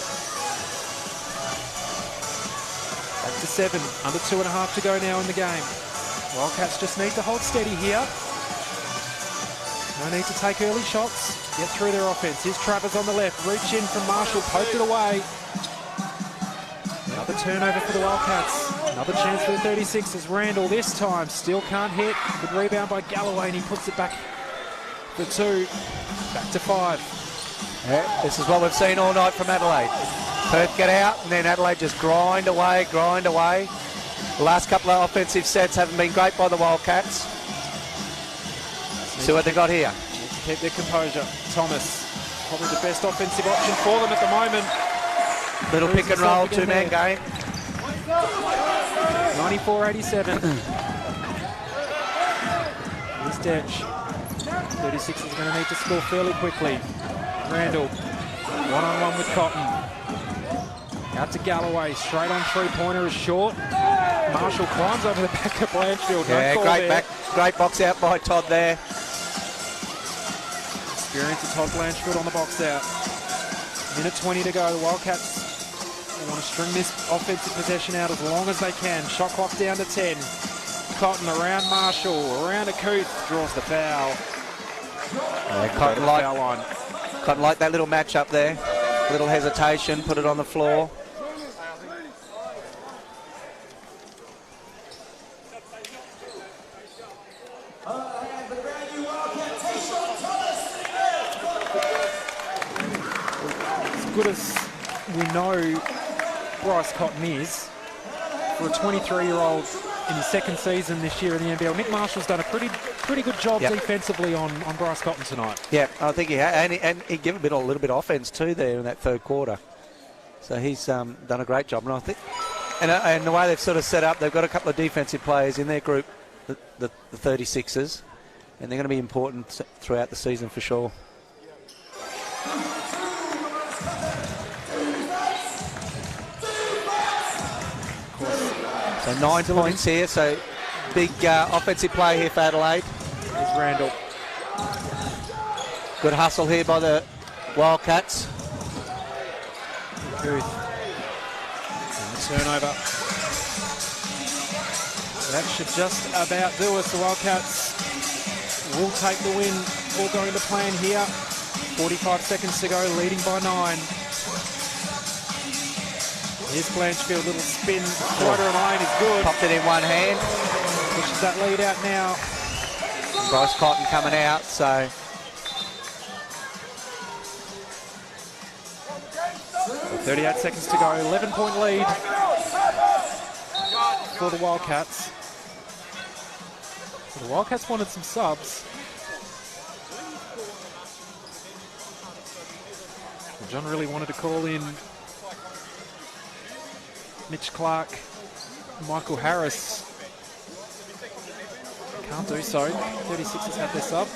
Back to 7. Under 2.5 to go now in the game. Wildcats just need to hold steady here. No need to take early shots. Get through their offense. Here's Travers on the left. Reach in from Marshall. Poked it away. Another turnover for the Wildcats. Another chance for the 36ers. Randall this time. Still can't hit. Good rebound by Galloway, and he puts it back for 2. Back to 5. Yeah, this is what we've seen all night from Adelaide. Perth get out, and then Adelaide just grind away, grind away. The last couple of offensive sets haven't been great by the Wildcats. See what they got here. Need to keep their composure. Thomas, probably the best offensive option for them at the moment. Little pick and roll, 2-man game. 94-87. Here's Detch. 36 is going to need to score fairly quickly. Randall, one-on-one with Cotton. Out to Galloway, straight on 3-pointer is short. Marshall climbs over the back of Blanchfield. Yeah, great box out by Todd there. Experience of Todd Blanchfield on the box out. Minute 20 to go. The Wildcats want to string this offensive possession out as long as they can. Shot clock down to 10. Cotton around Marshall, around a Couth, draws the foul. Yeah, Cotton liked that little match up there. Little hesitation, put it on the floor. As good as we know Bryce Cotton is, for a 23-year-old in his second season this year in the NBL. Nick Marshall's done a pretty good job defensively on Bryce Cotton tonight. Yeah, I think he had, and he gave a little bit of offense too there in that third quarter. So he's done a great job, and I think, and the way they've sort of set up, they've got a couple of defensive players in their group, the 36ers, and they're going to be important throughout the season for sure. So 9 points here, so big offensive play here for Adelaide. There's Randall. Good hustle here by the Wildcats. Good. And the turnover. That should just about do us. The Wildcats will take the win. All going to plan here. 45 seconds to go, leading by 9. Here's Blanchfield, little spin, quarter and iron is good. Popped it in one hand. Pushes that lead out now. Bryce Cotton coming out, so. 38 seconds to go, 11-point lead for the Wildcats. The Wildcats wanted some subs. John really wanted to call in Mitch Clark, Michael Harris. Can't do so. 36ers have their sub.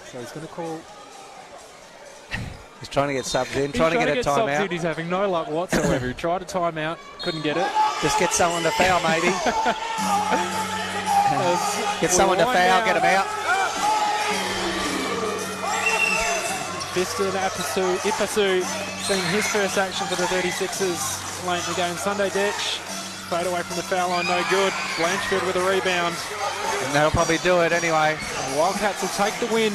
So he's going to call. He's trying to get subs in, trying to get a timeout. He's having no luck whatsoever. He tried a timeout, couldn't get it. Just get someone to foul, maybe. Get someone to foul, get him out. Fiston Ipasu seeing his first action for the 36ers late in the game. Sunday Detch, fade away from the foul line, no good. Blanchfield with a rebound. And that'll probably do it anyway. And the Wildcats will take the win.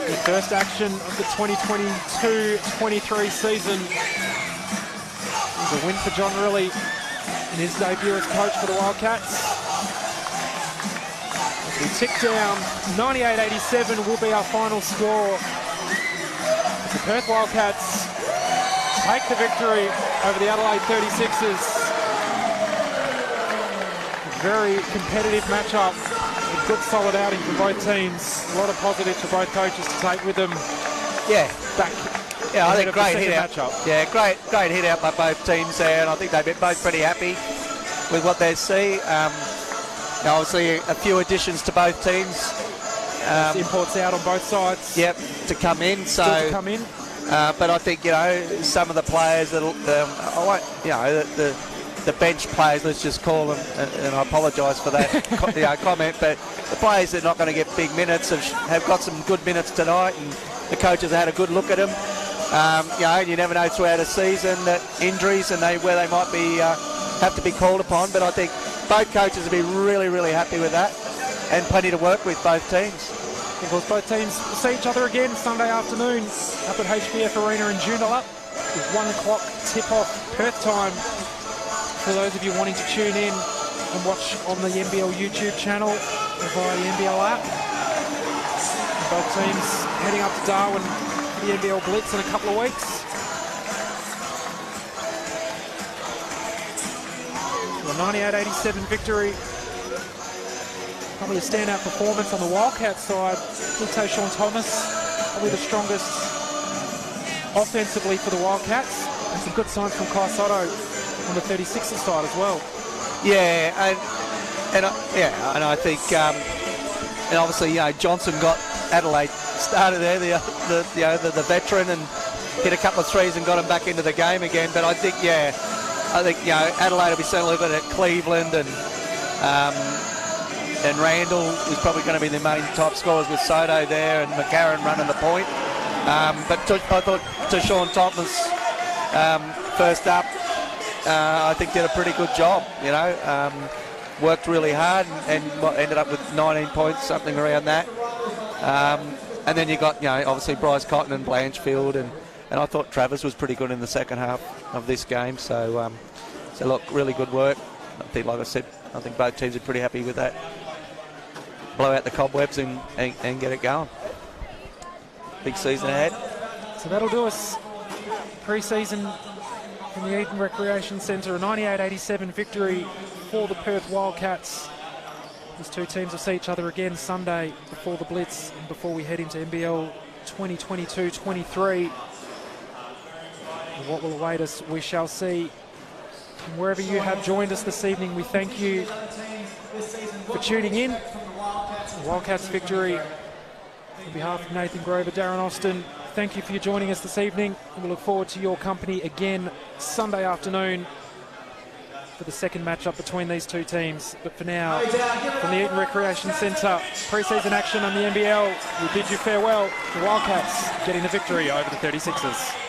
The first action of the 2022-23 season. It was a win for John Riley in his debut as coach for the Wildcats. We tick down, 98-87 will be our final score. The Perth Wildcats take the victory over the Adelaide 36ers. Very competitive matchup, a good solid outing for both teams. A lot of positives for both coaches to take with them. Yeah, Back. yeah, I think great hit out. Matchup. Yeah, great hit out by both teams there, and I think they've been both pretty happy with what they see. Now obviously, a few additions to both teams. Imports out on both sides. Yep, to come in. So, Still to come in. but I think some of the players that I won't, the bench players, let's just call them, and I apologise for that comment, but the players that are not going to get big minutes have got some good minutes tonight, and the coaches have had a good look at them. You never know throughout a season that injuries and where they might be have to be called upon, but I think both coaches will be really, really happy with that, and plenty to work with both teams. Of course, both teams will see each other again Sunday afternoon up at HBF Arena in Joondalup with 1 o'clock tip-off Perth time. For those of you wanting to tune in and watch on the NBL YouTube channel or via the NBL app. Both teams heading up to Darwin for the NBL Blitz in a couple of weeks. So a 98-87 victory. Probably a standout performance on the Wildcats side. Tayshaun Thomas, probably the strongest offensively for the Wildcats. And some good signs from Kai Sotto on the 36ers side as well. Yeah, and I think, and obviously, Johnson got Adelaide started there, the veteran, and hit a couple of threes and got him back into the game again. But I think, Adelaide will be certainly looking at Cleveland and Randall is probably going to be the main top scorers with Soto there and McCarron running the point. But I thought Tayshaun Thomas first up, I think did a pretty good job, worked really hard and ended up with 19 points, something around that. And then you got, obviously Bryce Cotton and Blanchfield, and I thought Travis was pretty good in the second half of this game. So look, really good work. I think, like I said, I think both teams are pretty happy with that. Blow out the cobwebs and get it going. Big season ahead. So that'll do us. Pre-season from the Eden Recreation Centre. A 98-87 victory for the Perth Wildcats. These two teams will see each other again Sunday before the Blitz and before we head into NBL 2022-23. What will await us, we shall see. And wherever you have joined us this evening, we thank you for tuning in. The Wildcats victory. On behalf of Nathan Grover, Darren Austin, thank you for joining us this evening. And we look forward to your company again Sunday afternoon for the second matchup between these two teams. But for now, from the Eden Recreation Centre, pre-season action on the NBL, we bid you farewell. The Wildcats getting the victory over the 36ers.